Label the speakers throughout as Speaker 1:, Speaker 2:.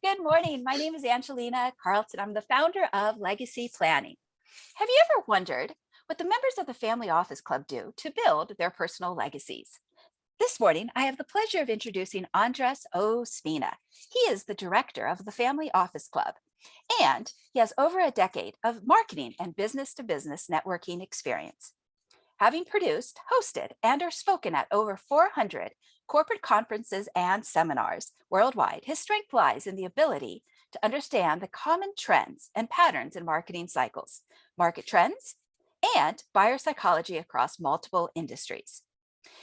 Speaker 1: Good morning. My name is Angelina Carlton. I'm the founder of Legacy Planning. Have you ever wondered what the members of the Family Office Club do to build their personal legacies? This morning, I have the pleasure of introducing Andres Ospina. He is the director of the Family Office Club, and he has over a decade of marketing and business-to-business networking experience. Having produced, hosted, and or spoken at over 400 corporate conferences and seminars worldwide, his strength lies in the ability to understand the common trends and patterns in marketing cycles, market trends, and buyer psychology across multiple industries.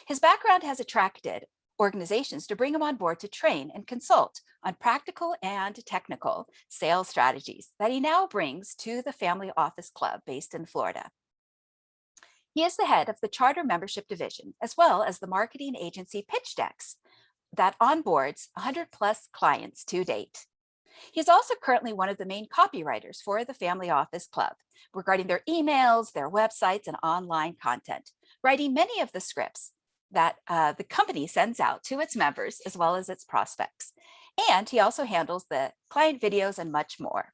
Speaker 1: His background has attracted organizations to bring him on board to train and consult on practical and technical sales strategies that he now brings to the Family Office Club based in Florida. He is the head of the Charter Membership Division, as well as the marketing agency Pitch Decks that onboards 100 plus clients to date. He is also currently one of the main copywriters for the Family Office Club regarding their emails, their websites, and online content, writing many of the scripts that the company sends out to its members as well as its prospects. And he also handles the client videos and much more.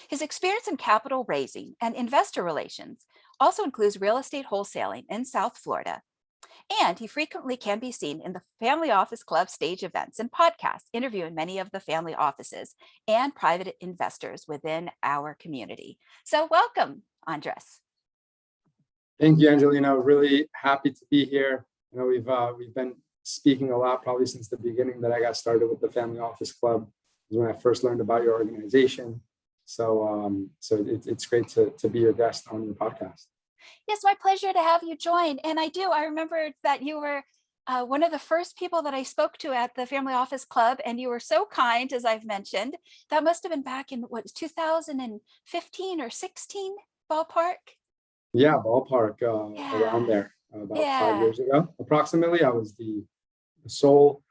Speaker 1: His experience in capital raising and investor relations also includes real estate wholesaling in South Florida. And he frequently can be seen in the Family Office Club stage events and podcasts, interviewing many of the family offices and private investors within our community. So welcome, Andres.
Speaker 2: Thank you, Angelina. Really happy to be here. You know, we've been speaking a lot probably since the beginning that I got started with the Family Office Club. It was when I first learned about your organization. So it's great to be your guest on your podcast.
Speaker 1: Yes, my pleasure to have you join. And I remember that you were one of the first people that I spoke to at the Family Office Club, and you were so kind, as I've mentioned. That must have been back in 2015 or 16 ballpark?
Speaker 2: Yeah, ballpark, around there, about 5 years ago, approximately. I was the sole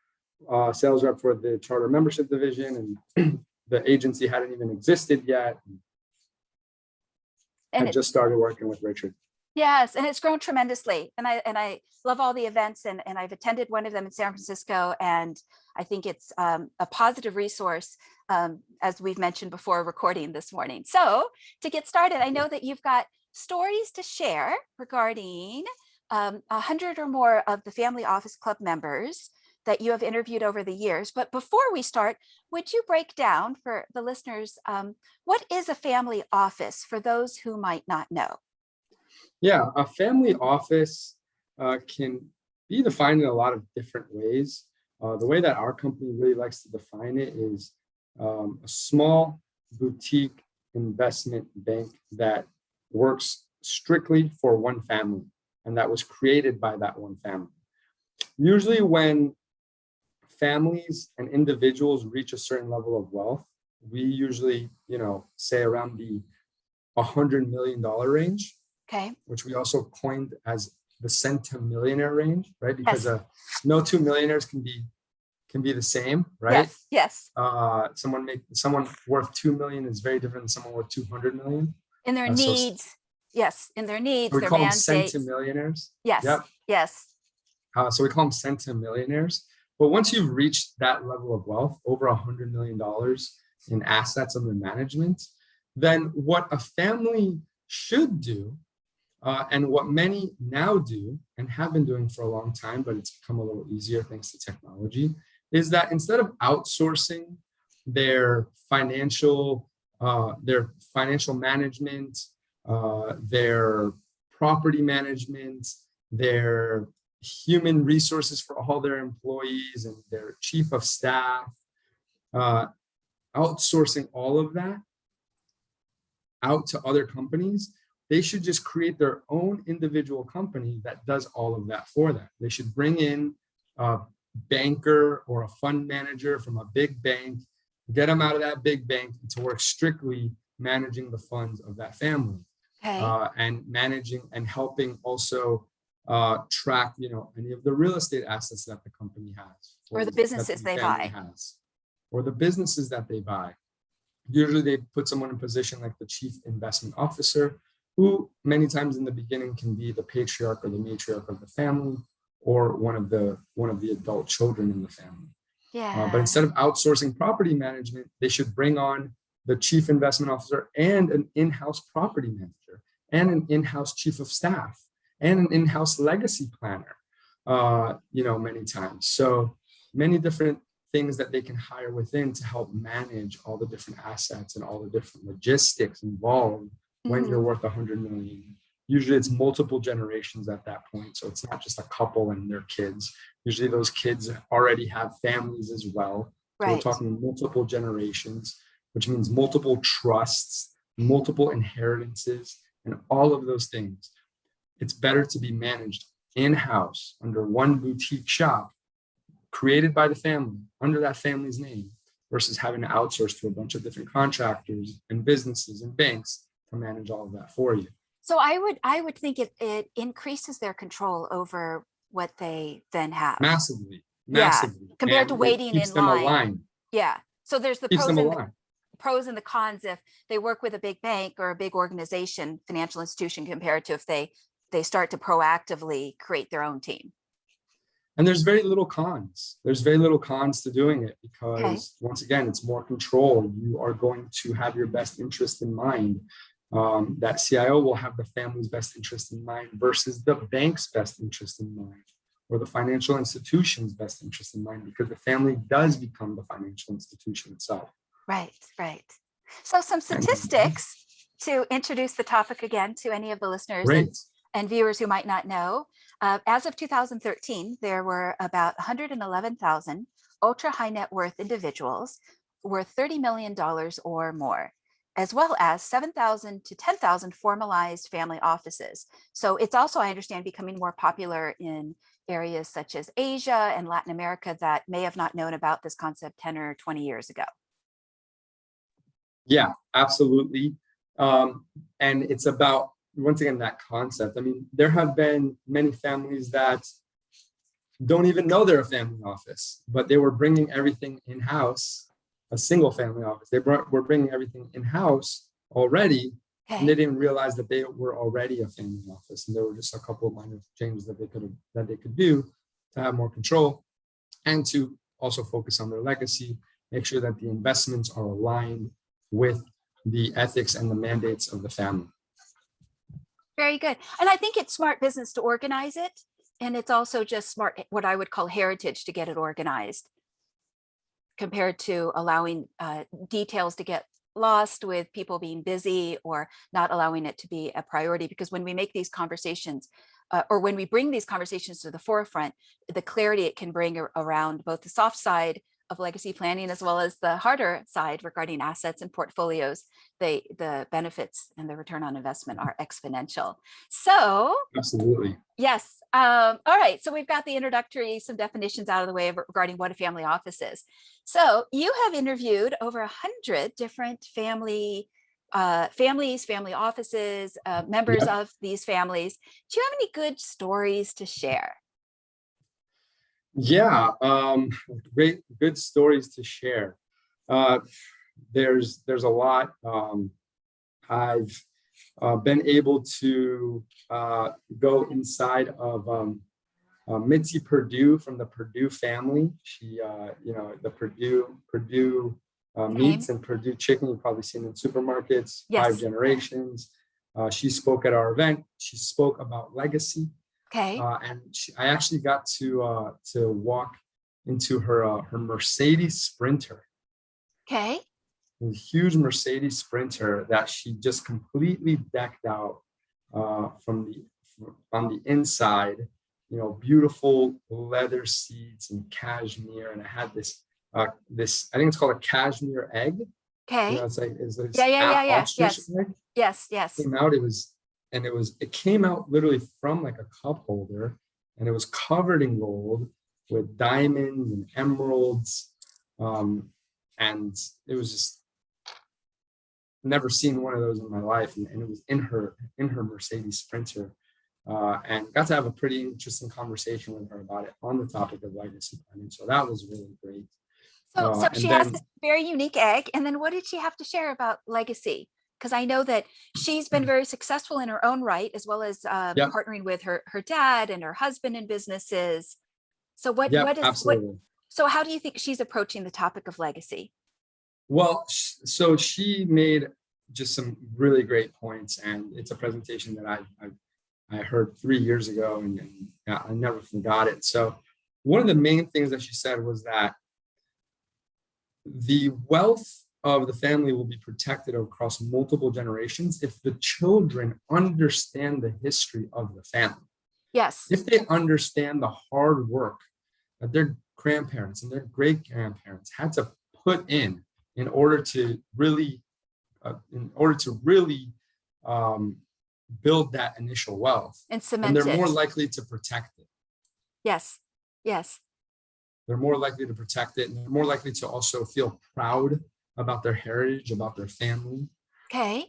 Speaker 2: sales rep for the Charter Membership Division, and the agency hadn't even existed yet. And I just started working with Richard.
Speaker 1: Yes, and it's grown tremendously. And I love all the events, and I've attended one of them in San Francisco, and I think it's a positive resource, as we've mentioned before recording this morning. So to get started, I know that you've got stories to share regarding 100 or more of the Family Office Club members that you have interviewed over the years. But before we start, would you break down for the listeners, what is a family office for those who might not know?
Speaker 2: Yeah, a family office can be defined in a lot of different ways. The way that our company really likes to define it is a small boutique investment bank that works strictly for one family, and that was created by that one family. Usually when families and individuals reach a certain level of wealth, we usually, say around the $100 million range,
Speaker 1: okay, which
Speaker 2: we also coined as the centimillionaire range, right? Because no two millionaires can be the same, right?
Speaker 1: Yes.
Speaker 2: Someone worth 2 million is very different than someone worth 200 million.
Speaker 1: In their needs, in their needs,
Speaker 2: we
Speaker 1: their
Speaker 2: call
Speaker 1: mandates.
Speaker 2: them centimillionaires.
Speaker 1: Yes,
Speaker 2: yep.
Speaker 1: Yes.
Speaker 2: So we call them centimillionaires. But once you've reached that level of wealth, over $100 million in assets under management, then what a family should do, and what many now do and have been doing for a long time, but it's become a little easier thanks to technology, is that instead of outsourcing their financial management, their property management, their human resources for all their employees and their chief of staff, outsourcing all of that out to other companies, they should just create their own individual company that does all of that for them. They should bring in a banker or a fund manager from a big bank, get them out of that big bank to work strictly managing the funds of that family, and managing and helping also track, any of the real estate assets that the company has,
Speaker 1: or the businesses they buy,
Speaker 2: or the businesses that they buy. Usually they put someone in position like the chief investment officer, who many times in the beginning can be the patriarch or the matriarch of the family, or one of the adult children in the family. But
Speaker 1: Yeah.
Speaker 2: instead of outsourcing property management, they should bring on the chief investment officer and an in-house property manager and an in-house chief of staff and an in-house legacy planner, many times. So many different things that they can hire within to help manage all the different assets and all the different logistics involved when you're worth 100 million. Usually it's multiple generations at that point. So it's not just a couple and their kids. Usually those kids already have families as well. So we're
Speaker 1: Right.
Speaker 2: talking multiple generations, which means multiple trusts, multiple inheritances, and all of those things. It's better to be managed in-house under one boutique shop created by the family under that family's name versus having to outsource to a bunch of different contractors and businesses and banks to manage all of that for you.
Speaker 1: So I would think it increases their control over what they then have.
Speaker 2: Massively.
Speaker 1: Yeah, compared to
Speaker 2: And
Speaker 1: waiting
Speaker 2: keeps
Speaker 1: in
Speaker 2: them
Speaker 1: line.
Speaker 2: aligned.
Speaker 1: Yeah. So there's the
Speaker 2: Keeps them aligned.
Speaker 1: pros and the cons if they work with a big bank or a big organization, financial institution, compared to if they start to proactively create their own team.
Speaker 2: And there's very little cons. There's very little cons to doing it because
Speaker 1: Okay.
Speaker 2: once again, it's more control. You are going to have your best interest in mind. That CIO will have the family's best interest in mind versus the bank's best interest in mind or the financial institution's best interest in mind, because the family does become the financial institution itself.
Speaker 1: Right, right. So some statistics to introduce the topic again to any of the listeners and viewers who might not know. As of 2013, there were about 111,000 ultra high net worth individuals worth $30 million or more, as well as 7,000 to 10,000 formalized family offices. So it's also, I understand, becoming more popular in areas such as Asia and Latin America that may have not known about this concept 10 or 20 years ago.
Speaker 2: Yeah, absolutely. And it's about, once again, that concept. I mean, there have been many families that don't even know they're a family office, but they were bringing everything in-house, a single family office. They were bringing everything in-house already, and they didn't realize that they were already a family office, and there were just a couple of minor changes that they could do to have more control and to also focus on their legacy, make sure that the investments are aligned with the ethics and the mandates of the family.
Speaker 1: Very good. And I think it's smart business to organize it. And it's also just smart, what I would call heritage, to get it organized compared to allowing details to get lost with people being busy or not allowing it to be a priority. Because when we make these conversations or when we bring these conversations to the forefront, the clarity it can bring around both the soft side of legacy planning as well as the harder side regarding assets and portfolios, the benefits and the return on investment are exponential. So
Speaker 2: absolutely.
Speaker 1: Yes. All right. So we've got the introductory, some definitions out of the way regarding what a family office is. So you have interviewed over 100 different families, family offices, members of these families. Do you have any good stories to share?
Speaker 2: Yeah, good stories to share. There's a lot. I've been able to go inside of Mitzi Perdue from the Perdue family. She, the Perdue meats and Perdue chicken, you've probably seen in supermarkets, 5 generations. She spoke at our event. She spoke about legacy.
Speaker 1: Okay.
Speaker 2: And I actually got to walk into her Mercedes Sprinter.
Speaker 1: Okay.
Speaker 2: A huge Mercedes Sprinter that she just completely decked out on the inside. Beautiful leather seats and cashmere, and it had this I think it's called a cashmere egg.
Speaker 1: Okay.
Speaker 2: It's like
Speaker 1: Yes.
Speaker 2: Egg.
Speaker 1: Yes.
Speaker 2: It came out literally from like a cup holder, and it was covered in gold with diamonds and emeralds, and it was just never seen one of those in my life, and it was in her Mercedes Sprinter, and got to have a pretty interesting conversation with her about it on the topic of legacy planning. So that was really great.
Speaker 1: So she has this very unique egg, and then what did she have to share about legacy? Because I know that she's been very successful in her own right, as well as partnering with her dad and her husband in businesses. So what So how do you think she's approaching the topic of legacy?
Speaker 2: Well, so she made just some really great points, and it's a presentation that I heard 3 years ago, and I never forgot it. So one of the main things that she said was that the wealth of the family will be protected across multiple generations if the children understand the history of the family.
Speaker 1: Yes.
Speaker 2: If they understand the hard work that their grandparents and their great grandparents had to put in order to really, um, build that initial wealth,
Speaker 1: And
Speaker 2: then they're
Speaker 1: cement
Speaker 2: more
Speaker 1: it.
Speaker 2: likely to protect it.
Speaker 1: Yes. Yes.
Speaker 2: They're more likely to protect it, and they're more likely to also feel proud about their heritage, about their family.
Speaker 1: Okay.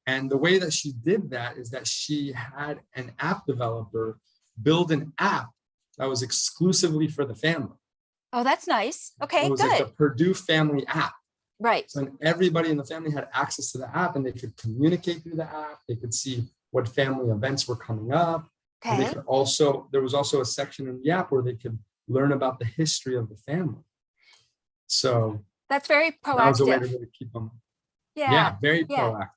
Speaker 2: And the way that she did that is that she had an app developer build an app that was exclusively for the family.
Speaker 1: Oh, that's nice.
Speaker 2: It
Speaker 1: Okay,
Speaker 2: was like the
Speaker 1: good.
Speaker 2: Purdue family app.
Speaker 1: Right.
Speaker 2: So everybody in the family had access to the app, and they could communicate through the app. They could see what family events were coming up. And they
Speaker 1: Okay.
Speaker 2: could also, there was also a section in the app where they could learn about the history of the family. So
Speaker 1: That's very
Speaker 2: that was a way to
Speaker 1: proactive.
Speaker 2: really keep them,
Speaker 1: Yeah.
Speaker 2: yeah, very
Speaker 1: Yeah.
Speaker 2: proactive.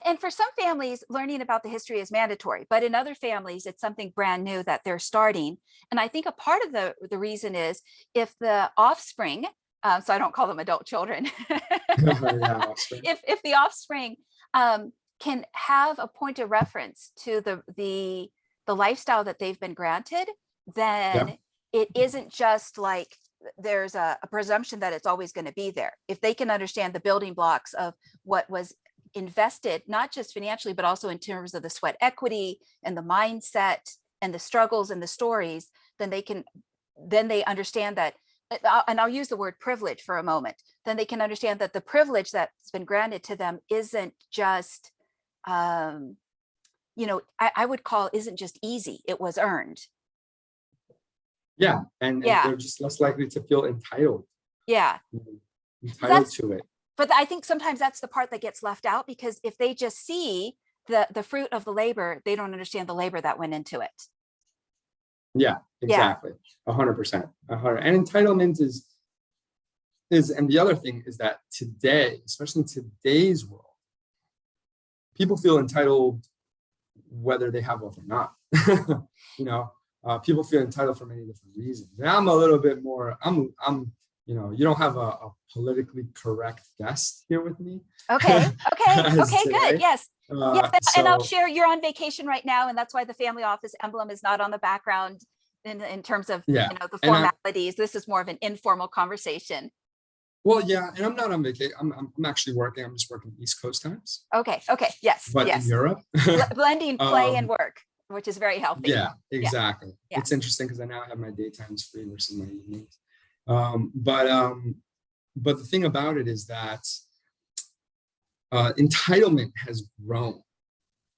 Speaker 1: And for some families, learning about the history is mandatory, but in other families, it's something brand new that they're starting. And I think a part of the reason is if the offspring, so I don't call them adult children,
Speaker 2: Yeah, awesome.
Speaker 1: if the offspring can have a point of reference to the lifestyle that they've been granted,
Speaker 2: Yeah,
Speaker 1: then it isn't just like there's a presumption that it's always going to be there. If they can understand the building blocks of what was invested, not just financially, but also in terms of the sweat equity and the mindset and the struggles and the stories, then they understand that, and I'll use the word privilege for a moment, then they can understand that the privilege that's been granted to them isn't just, I would call isn't just easy, it was earned.
Speaker 2: yeah, and
Speaker 1: Yeah,
Speaker 2: they're just less likely to feel entitled,
Speaker 1: yeah.
Speaker 2: you know, entitled
Speaker 1: That's,
Speaker 2: to it.
Speaker 1: but I think sometimes that's the part that gets left out, because if they just see the fruit of the labor, they don't understand the labor that went into it.
Speaker 2: Yeah,
Speaker 1: Yeah.
Speaker 2: exactly, 100%, 100. And entitlement and the other thing is that today, especially in today's world, people feel entitled whether they have wealth or not. you know, People feel entitled for many different reasons. And I'm a little bit more. You don't have a politically correct guest here with me.
Speaker 1: Okay. Okay.
Speaker 2: As
Speaker 1: Okay. Good.
Speaker 2: today.
Speaker 1: Yes. Yes. And I'll
Speaker 2: So
Speaker 1: share, you're on vacation right now, and that's why the family office emblem is not on the background in terms of,
Speaker 2: yeah,
Speaker 1: the
Speaker 2: and I
Speaker 1: formalities. This is more of an informal conversation.
Speaker 2: well, yeah, and I'm not on vacation. I'm actually working. I'm just working East Coast times,
Speaker 1: Okay. Okay. Yes.
Speaker 2: but in
Speaker 1: Yes.
Speaker 2: Europe.
Speaker 1: Blending play and
Speaker 2: um,
Speaker 1: work, which is very healthy.
Speaker 2: yeah,
Speaker 1: Yeah.
Speaker 2: exactly.
Speaker 1: Yeah.
Speaker 2: It's interesting because I now have my daytimes free versus my evenings. But the thing about it is that entitlement has grown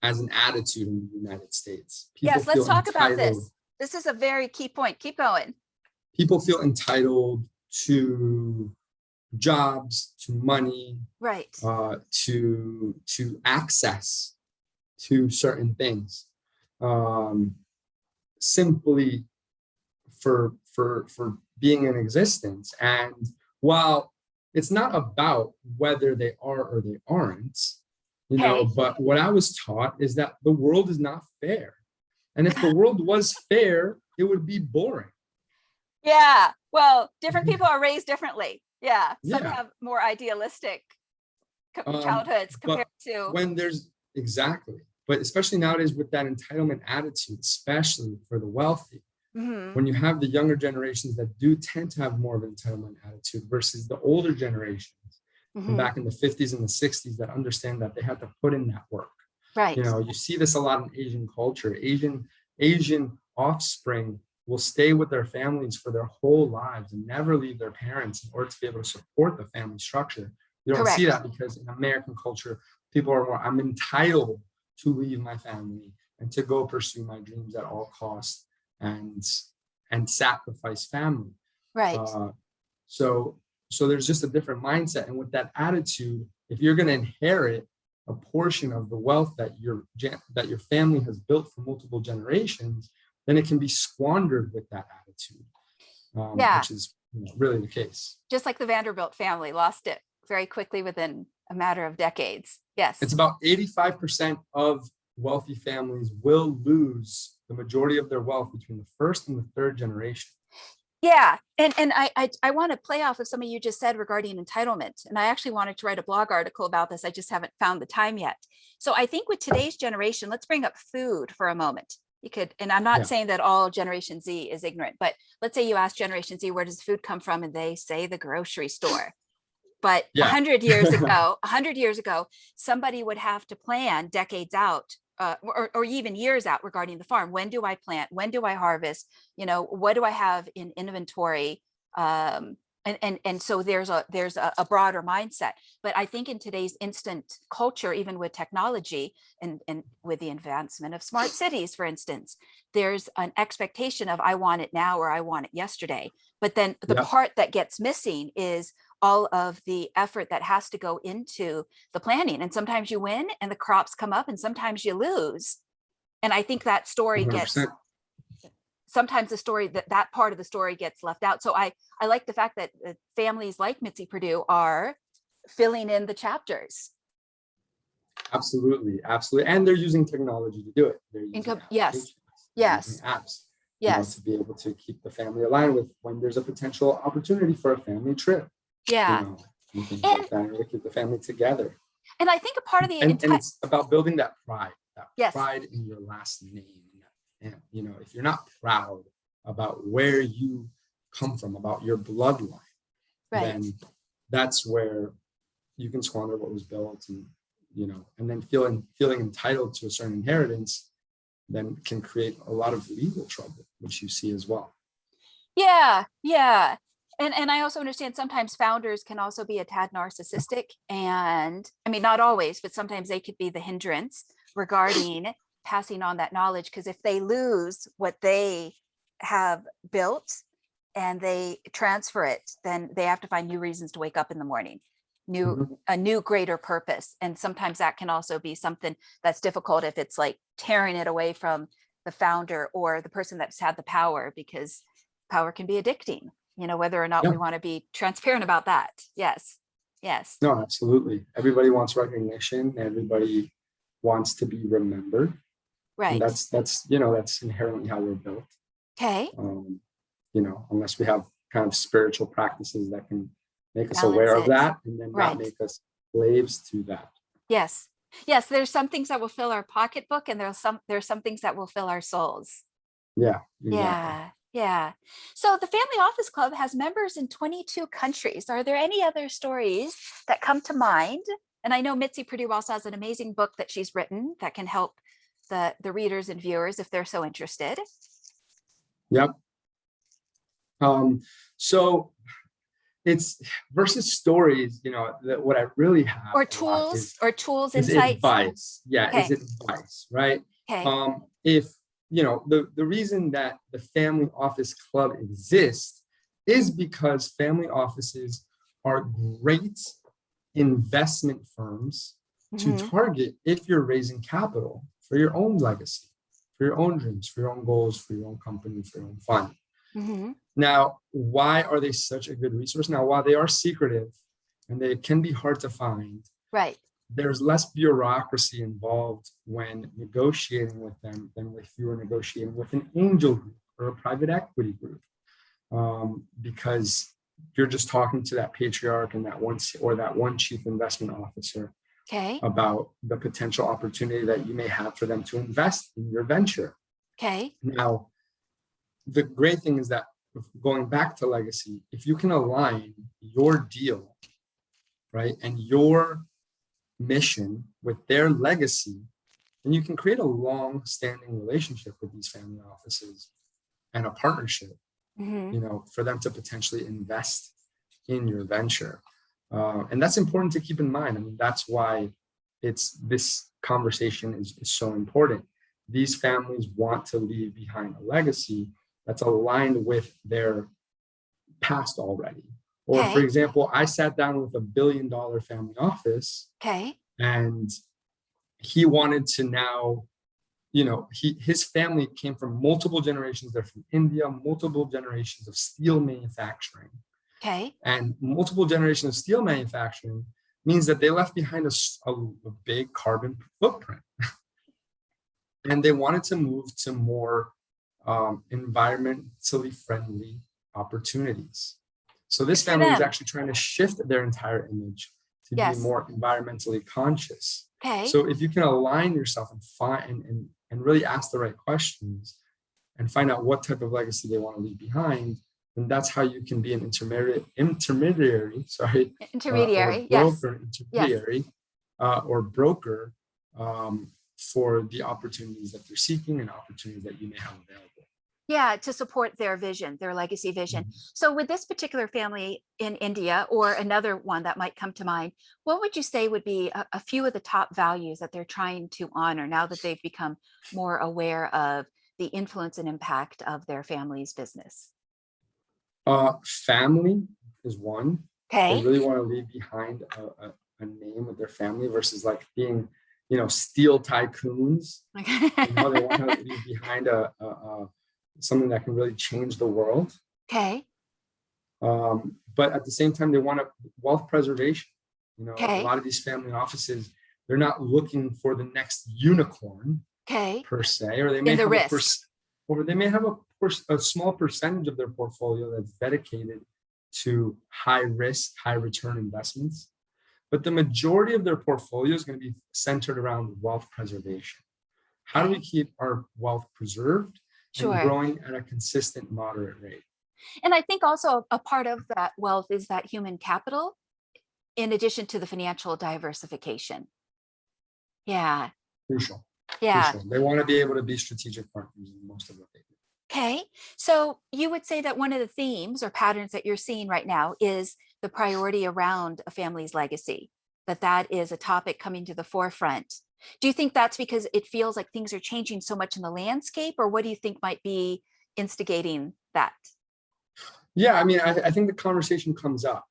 Speaker 2: as an attitude in the United States. People
Speaker 1: Yes. Let's
Speaker 2: feel
Speaker 1: talk about
Speaker 2: entitled.
Speaker 1: this. This is a very key point. Keep going.
Speaker 2: People feel entitled to jobs, to money,
Speaker 1: Right.
Speaker 2: to access to certain things, simply for being in existence. And while it's not about whether they are or they aren't,
Speaker 1: Okay.
Speaker 2: but what I was taught is that the world is not fair. And if the world was fair, it would be boring.
Speaker 1: Yeah. Well, different people are raised differently. Yeah. Some
Speaker 2: Yeah.
Speaker 1: have more idealistic childhoods compared
Speaker 2: But
Speaker 1: to.
Speaker 2: when there's exactly, but especially nowadays with that entitlement attitude, especially for the wealthy,
Speaker 1: Mhm.
Speaker 2: when you have the younger generations that do tend to have more of an entitlement attitude versus the older generations from
Speaker 1: Mhm.
Speaker 2: back in the 50s and the 60s that understand that they had to put in that work.
Speaker 1: Right.
Speaker 2: You see this a lot in Asian culture. Asian offspring will stay with their families for their whole lives and never leave their parents in order to be able to support the family structure. You don't see
Speaker 1: Correct.
Speaker 2: that because in American culture, people are more, I'm entitled to leave my family and to go pursue my dreams at all costs and sacrifice family.
Speaker 1: Right.
Speaker 2: Uh, so there's just a different mindset. And with that attitude, if you're going to inherit a portion of the wealth that your family has built for multiple generations, then it can be squandered with that attitude,
Speaker 1: Yeah.
Speaker 2: which is really the case.
Speaker 1: Just like the Vanderbilt family lost it very quickly within a matter of decades. Yes.
Speaker 2: It's about 85% of wealthy families will lose the majority of their wealth between the first and the third generation.
Speaker 1: Yeah, and I want to play off of something you just said regarding entitlement, and I actually wanted to write a blog article about this. I just haven't found the time yet. So I think with today's generation, let's bring up food for a moment. You could, and I'm not saying that all Generation Z is ignorant, but let's say you ask Generation Z, where does food come from? And they say the grocery store. But 100 years ago, somebody would have to plan decades out, or even years out regarding the farm. When do I plant? When do I harvest? What do I have in inventory? And so there's a broader mindset. But I think in today's instant culture, even with technology and with the advancement of smart cities, for instance, there's an expectation of I want it now or I want it yesterday. But then the part that gets missing is all of the effort that has to go into the planning. And sometimes you win and the crops come up and sometimes you lose. And I think that story
Speaker 2: 100%.
Speaker 1: gets, sometimes the story, that part of the story gets left out. So I like the fact that families like Mitzi Perdue are filling in the chapters.
Speaker 2: Absolutely. And they're using technology to do it. They're using
Speaker 1: yes.
Speaker 2: apps. To be able to keep the family aligned with when there's a potential opportunity for a family trip.
Speaker 1: And
Speaker 2: like that, to keep the family together.
Speaker 1: And I think a part of the
Speaker 2: and it's about building that pride in your last name. And if you're not proud about where you come from, about your bloodline, then that's where you can squander what was built, and then feeling entitled to a certain inheritance then can create a lot of legal trouble, which you see as well.
Speaker 1: And I also understand sometimes founders can also be a tad narcissistic, and I mean, not always, but sometimes they could be the hindrance regarding passing on that knowledge, because if they lose what they have built and they transfer it, then they have to find new reasons to wake up in the morning, a new greater purpose. And sometimes that can also be something that's difficult if it's like tearing it away from the founder or the person that's had the power, because power can be addicting, whether or not we want to be transparent about that. Yes.
Speaker 2: No, absolutely. Everybody wants recognition. Everybody wants to be remembered.
Speaker 1: Right.
Speaker 2: And that's inherently how we're built.
Speaker 1: Okay.
Speaker 2: Unless we have kind of spiritual practices that can make us aware of that, and then not make us slaves to that.
Speaker 1: Yes. There's some things that will fill our pocketbook, and there's some things that will fill our souls.
Speaker 2: Yeah. Exactly.
Speaker 1: Yeah. So the Family Office Club has members in 22 countries. Are there any other stories that come to mind? And I know Mitzi Perdue also has an amazing book that she's written that can help the readers and viewers if they're so interested.
Speaker 2: Yep. So it's versus stories, that what I really have
Speaker 1: or tools,
Speaker 2: is
Speaker 1: insights.
Speaker 2: Advice. Is advice, right?
Speaker 1: Okay.
Speaker 2: If the reason that the Family Office Club exists is because family offices are great investment firms to target if you're raising capital for your own legacy, for your own dreams, for your own goals, for your own company, for your own fund. Now, why are they such a good resource? Now, while they are secretive and they can be hard to find, there's less bureaucracy involved when negotiating with them than if you were negotiating with an angel group or a private equity group, because you're just talking to that patriarch and that one chief investment officer about the potential opportunity that you may have for them to invest in your venture. Now, the great thing is that, going back to legacy, if you can align your deal, and your mission with their legacy, then you can create a long-standing relationship with these family offices and a partnership, for them to potentially invest in your venture. And that's important to keep in mind. I mean, that's why this conversation is so important. These families want to leave behind a legacy that's aligned with their past already. Or for example, I sat down with $1 billion family office, and he wanted to now his family came from multiple generations. They're from India, multiple generations of steel manufacturing.
Speaker 1: Okay.
Speaker 2: And multiple generations of steel manufacturing means that they left behind a big carbon footprint. And they wanted to move to more environmentally friendly opportunities. So this
Speaker 1: Good for
Speaker 2: family was
Speaker 1: them.
Speaker 2: actually trying to shift their entire image to be
Speaker 1: Yes.
Speaker 2: more environmentally conscious.
Speaker 1: Okay.
Speaker 2: So if you can align yourself and find and really ask the right questions and find out what type of legacy they want to leave behind, then that's how you can be an intermediary,
Speaker 1: Intermediary.
Speaker 2: or
Speaker 1: Yes.
Speaker 2: broker,
Speaker 1: Yes.
Speaker 2: or broker for the opportunities that they're seeking and opportunities that you may have available.
Speaker 1: Yeah, to support their vision, their legacy vision. So with this particular family in India, or another one that might come to mind, what would you say would be a few of the top values that they're trying to honor now that they've become more aware of the influence and impact of their family's business?
Speaker 2: Family is one. They
Speaker 1: Okay.
Speaker 2: really want to leave behind a name of their family versus like being, steel tycoons. They want to leave behind something that can really change the world.
Speaker 1: Okay.
Speaker 2: But at the same time, they want wealth preservation.
Speaker 1: Okay.
Speaker 2: A lot of these family offices, they're not looking for the next unicorn
Speaker 1: Okay.
Speaker 2: per se, or they may
Speaker 1: In the
Speaker 2: have
Speaker 1: risk.
Speaker 2: a small percentage of their portfolio that's dedicated to high risk, high return investments. But the majority of their portfolio is going to be centered around wealth preservation. How do we keep our wealth preserved and
Speaker 1: Sure.
Speaker 2: growing at a consistent, moderate rate?
Speaker 1: And I think also a part of that wealth is that human capital, in addition to the financial diversification. Yeah.
Speaker 2: Crucial.
Speaker 1: Yeah.
Speaker 2: Crucial. They want to be able to be strategic partners in most of what they do.
Speaker 1: Okay. So you would say that one of the themes or patterns that you're seeing right now is the priority around a family's legacy, that is a topic coming to the forefront. Do you think that's because it feels like things are changing so much in the landscape, or what do you think might be instigating that?
Speaker 2: Yeah, I mean, I think the conversation comes up,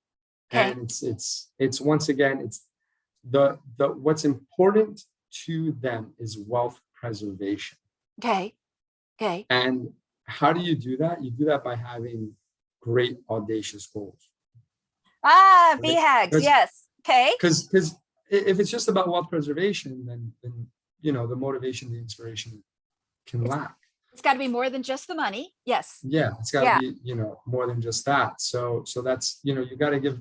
Speaker 1: Okay.
Speaker 2: and it's once again, it's the what's important to them is wealth preservation.
Speaker 1: Okay. Okay.
Speaker 2: And how do you do that? You do that by having great audacious goals.
Speaker 1: Ah,
Speaker 2: Right?
Speaker 1: BHAGs. Yes. Okay.
Speaker 2: Because if it's just about wealth preservation, then the motivation, the inspiration can lack.
Speaker 1: It's got to be more than just the money. Yes.
Speaker 2: Yeah, it's got to be more than just that. So that's you got to give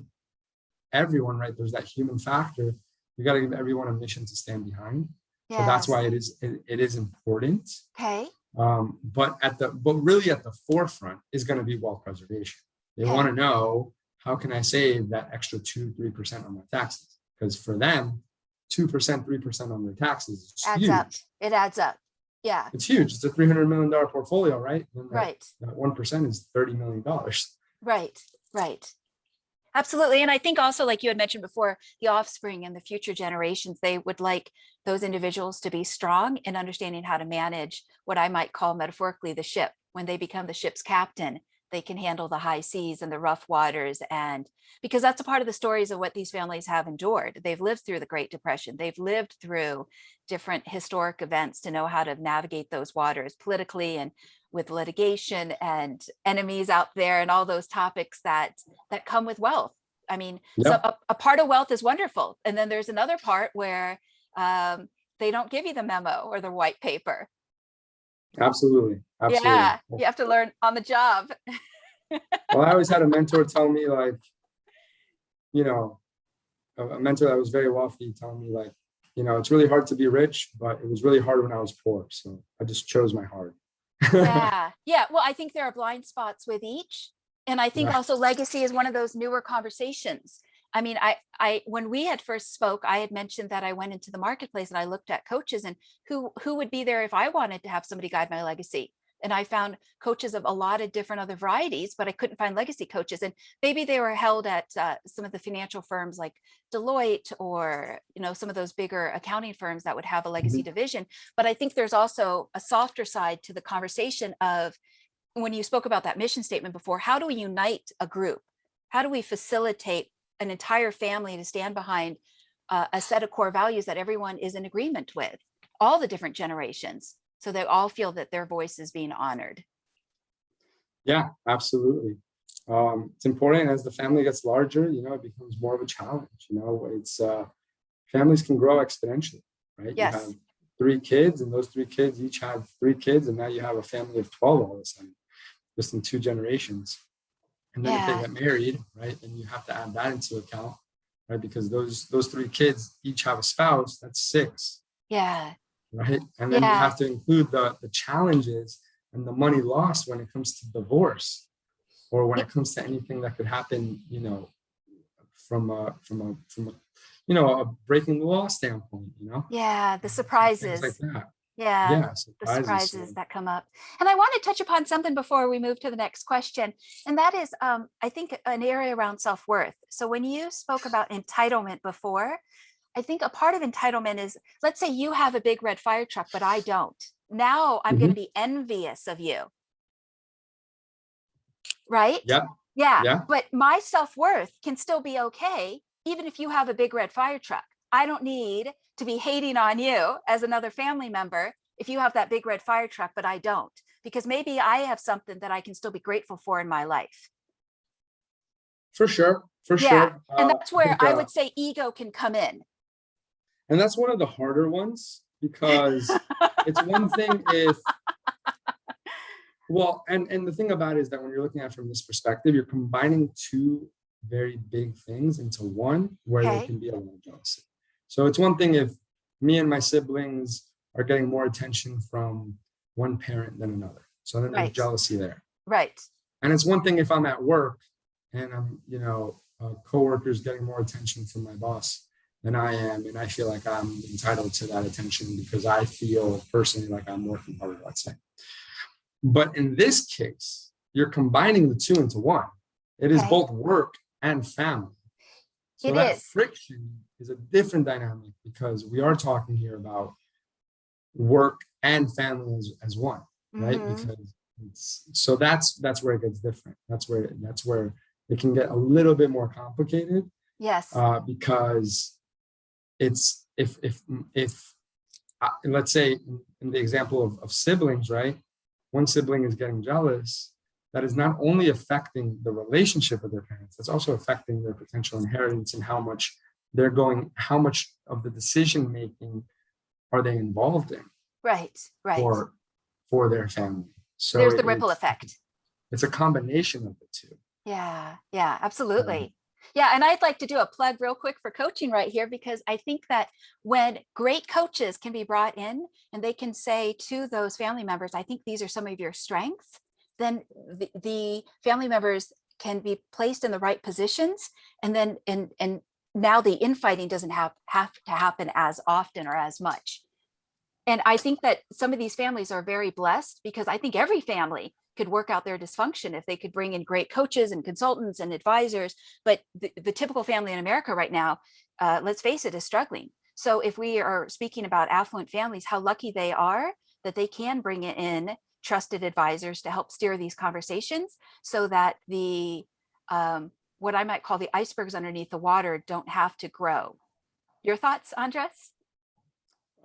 Speaker 2: everyone, right, there's that human factor. You got to give everyone a mission to stand behind. So that's why it is important.
Speaker 1: Okay.
Speaker 2: But really at the forefront is going to be wealth preservation. They want to know, how can I save that extra 2-3% on my taxes? Because for them, 2%, 3% on their taxes is huge.
Speaker 1: Up. It adds up. Yeah.
Speaker 2: It's huge. It's a $300 million portfolio, right? And
Speaker 1: right.
Speaker 2: That 1% is $30 million.
Speaker 1: Right. Right. Absolutely. And I think also, like you had mentioned before, the offspring and the future generations, they would like those individuals to be strong in understanding how to manage what I might call metaphorically the ship. When they become the ship's captain, they can handle the high seas and the rough waters. And because that's a part of the stories of what these families have endured. They've lived through the Great Depression. They've lived through different historic events to know how to navigate those waters politically and with litigation and enemies out there and all those topics that come with wealth. I mean, so a part of wealth is wonderful. And then there's another part where they don't give you the memo or the white paper.
Speaker 2: Absolutely.
Speaker 1: Yeah, you have to learn on the job.
Speaker 2: Well, I always had a mentor tell me, like, a mentor that was very wealthy telling me, like, it's really hard to be rich, but it was really hard when I was poor. So I just chose my heart.
Speaker 1: Yeah. Well, I think there are blind spots with each. And I think also legacy is one of those newer conversations. I mean, I when we had first spoke, I had mentioned that I went into the marketplace and I looked at coaches and who would be there if I wanted to have somebody guide my legacy. And I found coaches of a lot of different other varieties, but I couldn't find legacy coaches. And maybe they were held at some of the financial firms like Deloitte or, some of those bigger accounting firms that would have a legacy division. But I think there's also a softer side to the conversation of, when you spoke about that mission statement before, how do we unite a group? How do we facilitate an entire family to stand behind a set of core values that everyone is in agreement with, all the different generations? so they all feel that their voice is being honored.
Speaker 2: Yeah, absolutely. It's important as the family gets larger, it becomes more of a challenge. It's families can grow exponentially, right? You have
Speaker 1: Yes.
Speaker 2: 3 kids, and those 3 kids each have 3 kids, and now you have a family of 12 all of a sudden, just in 2 generations. And then if they
Speaker 1: Yeah.
Speaker 2: get married, right, then you have to add that into account, right? Because those 3 kids each have a spouse, that's 6,
Speaker 1: Yeah.
Speaker 2: right? And then you
Speaker 1: Yeah.
Speaker 2: have to include the challenges and the money lost when it comes to divorce, or when it comes to anything that could happen, from a breaking the law standpoint,
Speaker 1: Yeah. The
Speaker 2: things like
Speaker 1: surprises.
Speaker 2: that.
Speaker 1: Yeah.
Speaker 2: Yeah,
Speaker 1: The
Speaker 2: surprises.
Speaker 1: surprises that come up. And I want to touch upon something before we move to the next question. And that is, I think, an area around self-worth. So when you spoke about entitlement before, I think a part of entitlement is, let's say you have a big red fire truck, but I don't. Now I'm going to
Speaker 2: Mhm.
Speaker 1: be envious of you, right?
Speaker 2: Yeah,
Speaker 1: Yeah.
Speaker 2: yeah,
Speaker 1: But my self-worth can still be okay, even if you have a big red fire truck. I don't need to be hating on you as another family member if you have that big red fire truck, but I don't, because maybe I have something that I can still be grateful for in my life.
Speaker 2: for sure, for
Speaker 1: Yeah.
Speaker 2: sure.
Speaker 1: And that's
Speaker 2: I
Speaker 1: where
Speaker 2: think,
Speaker 1: I would say ego can come in.
Speaker 2: and that's one of the harder ones, because it's one thing if, well, and the thing about it is that when you're looking at it from this perspective, you're combining two very big things into one, where there
Speaker 1: Okay.
Speaker 2: can be a lot of jealousy. So it's one thing if me and my siblings are getting more attention from one parent than another. So then there's
Speaker 1: Right.
Speaker 2: jealousy there.
Speaker 1: Right.
Speaker 2: And it's one thing if I'm at work and I'm, coworkers getting more attention from my boss than I am, and I feel like I'm entitled to that attention because I feel personally like I'm working harder, let's say. But in this case, you're combining the two into one. It is
Speaker 1: Okay.
Speaker 2: both work and family. So
Speaker 1: It
Speaker 2: that
Speaker 1: is.
Speaker 2: friction is a different dynamic, because we are talking here about work and family as one, right?
Speaker 1: Mm-hmm.
Speaker 2: Because that's where it gets different. That's where it can get a little bit more complicated,
Speaker 1: Yes.
Speaker 2: because it's if let's say in the example of siblings, right? One sibling is getting jealous, that is not only affecting the relationship with their parents, that's also affecting their potential inheritance and how much of the decision making are they involved in
Speaker 1: Right. Right.
Speaker 2: for for their family. So
Speaker 1: There's the ripple effect.
Speaker 2: it's a combination of the two.
Speaker 1: Yeah, yeah,
Speaker 2: Um,
Speaker 1: absolutely. Yeah, and I'd like to do a plug real quick for coaching right here, because I think that when great coaches can be brought in and they can say to those family members, I think these are some of your strengths, then the family members can be placed in the right positions, and then and now the infighting doesn't have to happen as often or as much. And I think that some of these families are very blessed, because I think every family could work out their dysfunction if they could bring in great coaches and consultants and advisors. But the typical family in America right now, let's face it, is struggling. So if we are speaking about affluent families, how lucky they are that they can bring in trusted advisors to help steer these conversations, so that the what I might call the icebergs underneath the water don't have to grow. Your thoughts, Andres?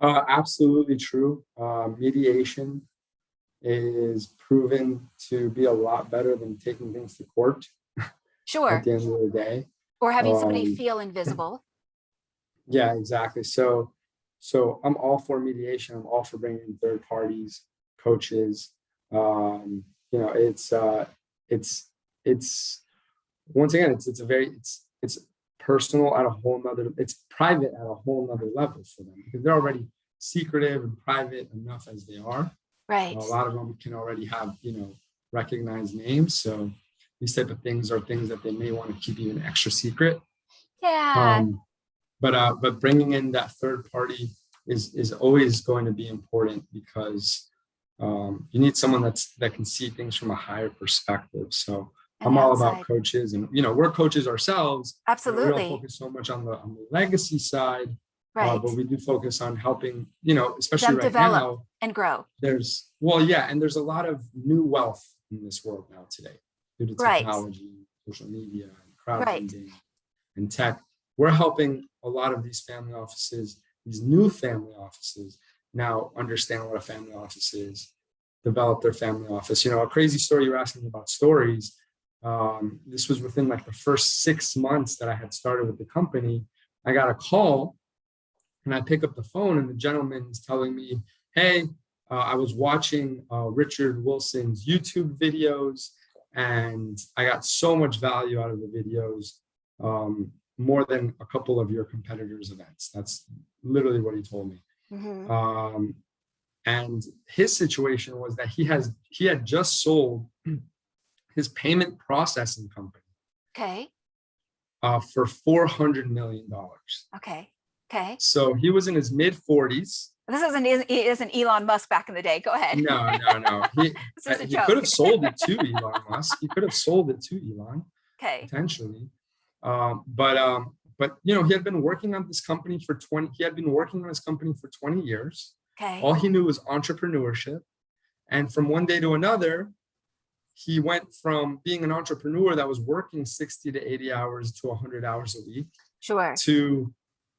Speaker 2: Absolutely true. Mediation is proven to be a lot better than taking things to court at
Speaker 1: Sure.
Speaker 2: the end of the day.
Speaker 1: Or having somebody
Speaker 2: Um,
Speaker 1: feel invisible.
Speaker 2: yeah, exactly. So I'm all for mediation. I'm all for bringing in third parties, coaches. Um, you know, it's it's once again, it's personal at a whole nother, it's private at a whole nother level for them, because they're already secretive and private enough as they are. A
Speaker 1: Right.
Speaker 2: lot of them can already have, recognized names. So these type of things are things that they may want to keep even extra secret.
Speaker 1: Yeah.
Speaker 2: Um, but bringing in that third party is always going to be important, because you need someone that can see things from a higher perspective. So
Speaker 1: And
Speaker 2: I'm all about
Speaker 1: outside.
Speaker 2: coaches, and we're coaches ourselves. We don't
Speaker 1: Absolutely.
Speaker 2: focus so much on the legacy side,
Speaker 1: Right.
Speaker 2: but we do focus on helping, especially
Speaker 1: Them
Speaker 2: right
Speaker 1: develop
Speaker 2: now.
Speaker 1: and grow.
Speaker 2: And there's a lot of new wealth in this world now today, due to
Speaker 1: Right.
Speaker 2: technology, social media, and
Speaker 1: Right.
Speaker 2: crowdfunding, and tech. We're helping a lot of these family offices, these new family offices, now understand what a family office is, develop their family office. A crazy story, you're asking about stories. This was within like the first 6 months that I had started with the company. I got a call and I pick up the phone and the gentleman is telling me, hey, I was watching Richard Wilson's YouTube videos and I got so much value out of the videos, more than a couple of your competitors' events. That's literally what he told me. And his situation was that he had just sold his payment processing company
Speaker 1: Okay.
Speaker 2: For $400 million.
Speaker 1: Okay. Okay.
Speaker 2: So he was in his mid 40s.
Speaker 1: This isn't Elon Musk back in the day. Go ahead.
Speaker 2: No.
Speaker 1: This is a
Speaker 2: He
Speaker 1: joke.
Speaker 2: could have sold it to Elon Musk. He could have sold it to Elon,
Speaker 1: Okay.
Speaker 2: potentially. But he had been working on this company for 20. He had been working on his company for 20 years.
Speaker 1: Okay.
Speaker 2: All he knew was entrepreneurship, and from one day to another, he went from being an entrepreneur that was working 60 to 80 hours to 100 hours a week.
Speaker 1: Sure.
Speaker 2: To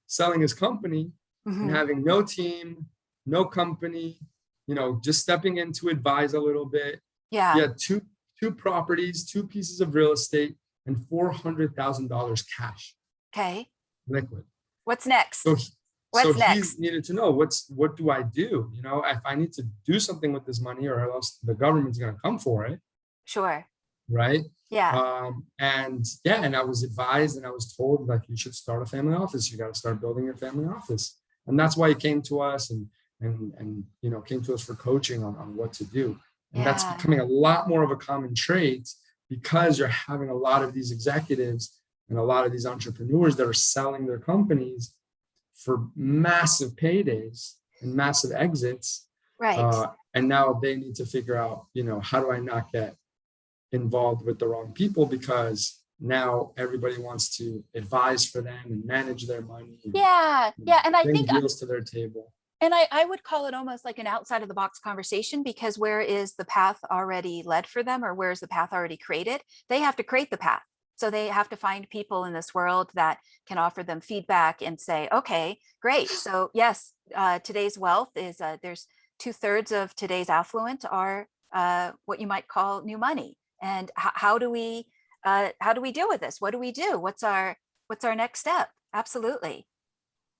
Speaker 2: selling his company and having no team, no company, just stepping in to advise a little bit.
Speaker 1: Yeah.
Speaker 2: He had two properties, 2 pieces of real estate, and $400,000 cash.
Speaker 1: Okay.
Speaker 2: Liquid.
Speaker 1: What's next?
Speaker 2: So
Speaker 1: next?
Speaker 2: He needed to know what do I do? If I need to do something with this money or else the government's going to come for it.
Speaker 1: Sure.
Speaker 2: Right.
Speaker 1: Yeah.
Speaker 2: And I was advised and I was told, like, you should start a family office. You got to start building your family office. And that's why he came to us and came to us for coaching on what to do. And that's becoming a lot more of a common trait because you're having a lot of these executives and a lot of these entrepreneurs that are selling their companies for massive paydays and massive exits.
Speaker 1: Right.
Speaker 2: And now they need to figure out, how do I not get involved with the wrong people, because now everybody wants to advise for them and manage their money.
Speaker 1: And I think
Speaker 2: deals to their table.
Speaker 1: And I would call it almost like an outside of the box conversation, because where is the path already led for them, or where is the path already created? They have to create the path. So they have to find people in this world that can offer them feedback and say, okay, great. So yes, today's wealth is there's 2/3 of today's affluent are what you might call new money. And how do we deal with this? What do we do? What's our next step? Absolutely.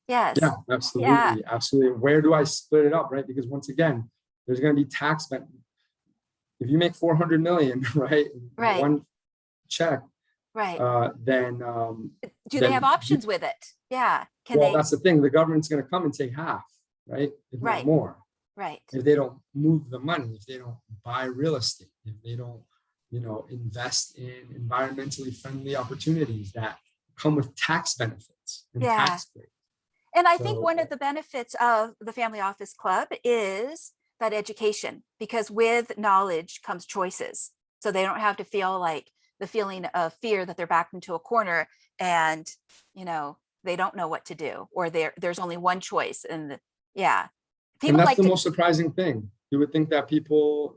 Speaker 1: Yes.
Speaker 2: Yeah, absolutely. Absolutely. Where do I split it up? Right. Because once again, there's going to be tax benefit. If you make 400 million, right? One check.
Speaker 1: Right.
Speaker 2: Then
Speaker 1: do they have options with it? Yeah.
Speaker 2: That's the thing. The government's going to come and take half, right? If not more.
Speaker 1: Right.
Speaker 2: If they don't move the money, if they don't buy real estate, if they don't, invest in environmentally friendly opportunities that come with tax benefits and tax breaks.
Speaker 1: And I think one of the benefits of the Family Office Club is that education, because with knowledge comes choices. So they don't have to feel like the feeling of fear that they're backed into a corner and, they don't know what to do, or there's only one choice. And
Speaker 2: and that's the most surprising thing. You would think that people,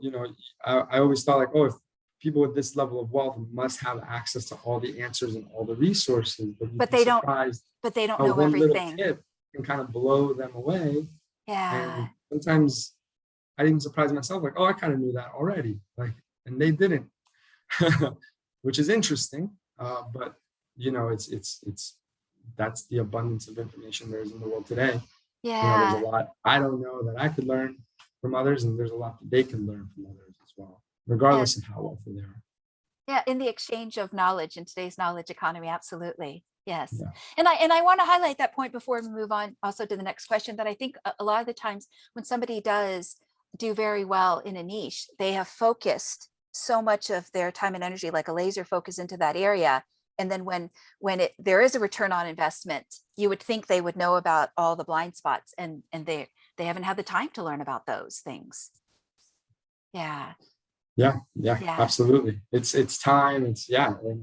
Speaker 2: I always thought like, if people with this level of wealth must have access to all the answers and all the resources, but they don't
Speaker 1: know everything.
Speaker 2: Tip can kind of blow them away.
Speaker 1: Yeah. And
Speaker 2: sometimes I even surprise myself, like, I kind of knew that already, like, and they didn't, which is interesting. But it's that's the abundance of information there is in the world today.
Speaker 1: Yeah.
Speaker 2: There's a lot I don't know that I could learn from others, and there's a lot that they can learn from others as well, regardless of how wealthy they are.
Speaker 1: Yeah, in the exchange of knowledge in today's knowledge economy, absolutely. Yes. Yeah. And I want to highlight that point before we move on also to the next question, that I think a lot of the times when somebody does do very well in a niche, they have focused so much of their time and energy, like a laser focus, into that area. And then when there is a return on investment, you would think they would know about all the blind spots, and they haven't had the time to learn about those things. Yeah,
Speaker 2: absolutely. It's time. And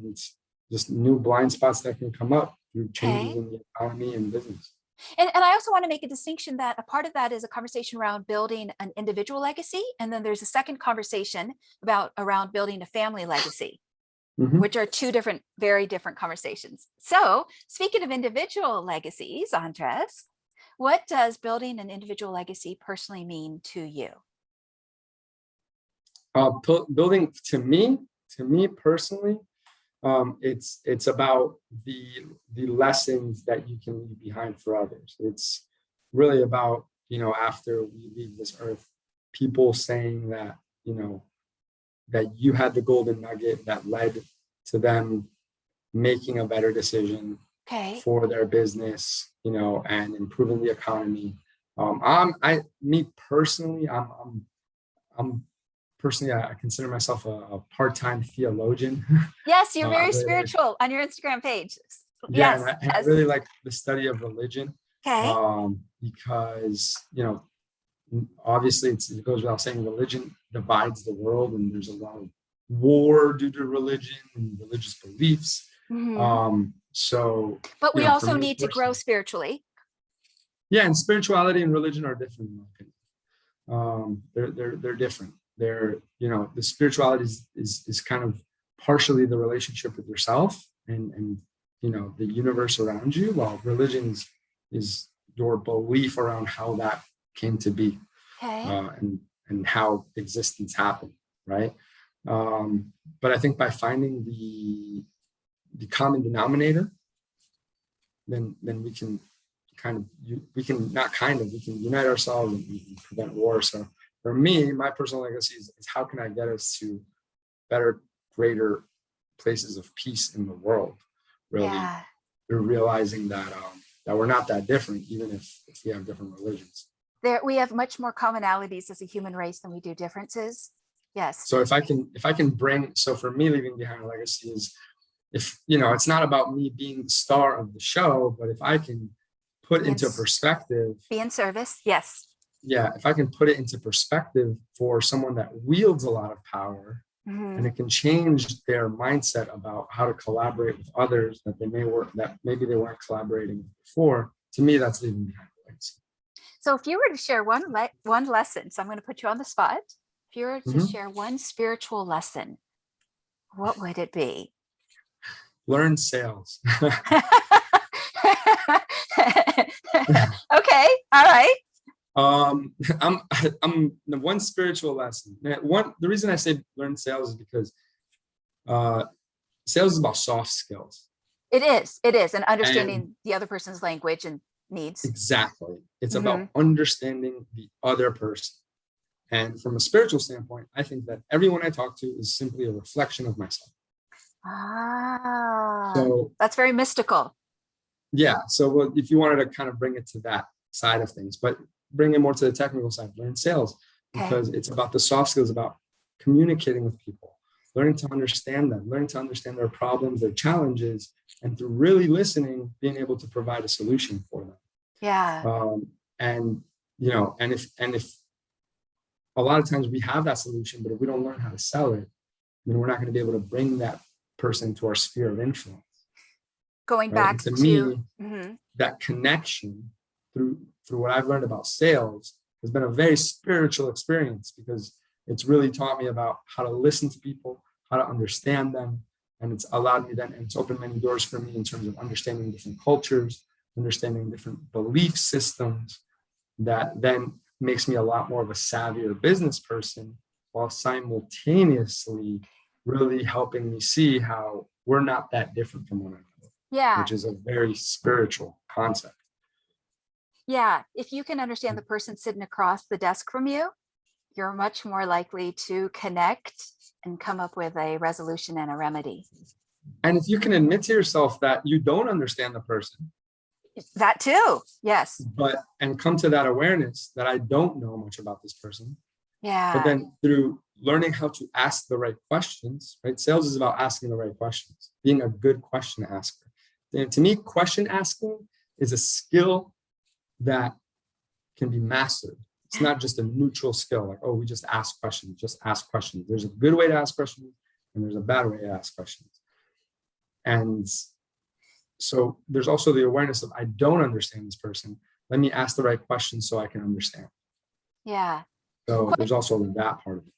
Speaker 2: it's just new blind spots that can come up through changes in the economy and business.
Speaker 1: And I also want to make a distinction that a part of that is a conversation around building an individual legacy. And then there's a second conversation around building a family legacy, which are two very different conversations. So speaking of individual legacies, Andres, What does building an individual legacy personally mean to you?
Speaker 2: Building to me personally, it's about the lessons that you can leave behind for others. It's really about, after we leave this earth, people saying that, that you had the golden nugget that led to them making a better decision
Speaker 1: Okay.
Speaker 2: for their business, and improving the economy. Me personally, I'm personally, I consider myself a part-time theologian.
Speaker 1: Yes, you're
Speaker 2: I
Speaker 1: very
Speaker 2: really like,
Speaker 1: spiritual on your Instagram page.
Speaker 2: yeah,
Speaker 1: Yes,
Speaker 2: and I
Speaker 1: yes.
Speaker 2: really like the study of religion,
Speaker 1: Okay.
Speaker 2: because obviously it goes without saying, religion divides the world, and there's a lot of war due to religion and religious beliefs.
Speaker 1: Mhm.
Speaker 2: So,
Speaker 1: But we
Speaker 2: for
Speaker 1: also
Speaker 2: me
Speaker 1: need to grow
Speaker 2: personally,
Speaker 1: spiritually.
Speaker 2: yeah, and spirituality and religion are different in my opinion. They're different. The spirituality is kind of partially the relationship with yourself and the universe around you, while religion is your belief around how that came to be,
Speaker 1: Okay.
Speaker 2: and how existence happened, right? But I think by finding the common denominator, then we can we can unite ourselves and we can prevent war. So for me, my personal legacy is how can I get us to better, greater places of peace in the world? Really,
Speaker 1: Yeah.
Speaker 2: we're realizing that that we're not that different, even if we have different religions.
Speaker 1: We have much more commonalities as a human race than we do differences. Yes.
Speaker 2: So if I can bring, so for me, leaving behind a legacy is, if it's not about me being the star of the show, but if I can put into perspective,
Speaker 1: be in service. Yes.
Speaker 2: yeah, if I can put it into perspective for someone that wields a lot of power, and it can change their mindset about how to collaborate with others that maybe they weren't collaborating with before. To me, that's leaving behind a legacy.
Speaker 1: So if you were to share one lesson, so I'm going to put you on the spot. If you were to share one spiritual lesson, what would it be?
Speaker 2: Learn sales.
Speaker 1: Okay. All right.
Speaker 2: I'm the one spiritual lesson. The reason I say learn sales is because sales is about soft skills.
Speaker 1: It is, and understanding the other person's language and needs.
Speaker 2: Exactly. It's about understanding the other person. And from a spiritual standpoint, I think that everyone I talk to is simply a reflection of myself.
Speaker 1: So that's very mystical.
Speaker 2: Yeah. So if you wanted to kind of bring it to that side of things, but bring it more to the technical side, learn sales, because it's about the soft skills, about communicating with people, learning to understand them, learning to understand their problems, their challenges, and through really listening, being able to provide a solution for them.
Speaker 1: Yeah.
Speaker 2: And if a lot of times we have that solution, but if we don't learn how to sell it, then we're not going to be able to bring that person to our sphere of influence.
Speaker 1: Going back to
Speaker 2: me, that connection through what I've learned about sales has been a very spiritual experience, because it's really taught me about how to listen to people, how to understand them. And it's allowed me then, and it's opened many doors for me in terms of understanding different cultures, understanding different belief systems, that then makes me a lot more of a savvier business person, while simultaneously really helping me see how we're not that different from one another.
Speaker 1: Yeah.
Speaker 2: Which is a very spiritual concept.
Speaker 1: Yeah. If you can understand the person sitting across the desk from you, you're much more likely to connect and come up with a resolution and a remedy.
Speaker 2: And if you can admit to yourself that you don't understand the person,
Speaker 1: that too, yes.
Speaker 2: And come to that awareness that I don't know much about this person.
Speaker 1: Yeah.
Speaker 2: But then through learning how to ask the right questions, right? Sales is about asking the right questions, being a good question asker. And to me, question asking is a skill that can be mastered. It's not just a neutral skill, like, oh, we just ask questions, just ask questions. There's a good way to ask questions and there's a bad way to ask questions. And so there's also the awareness of, I don't understand this person. Let me ask the right questions so I can understand.
Speaker 1: Yeah.
Speaker 2: So there's also that part of it.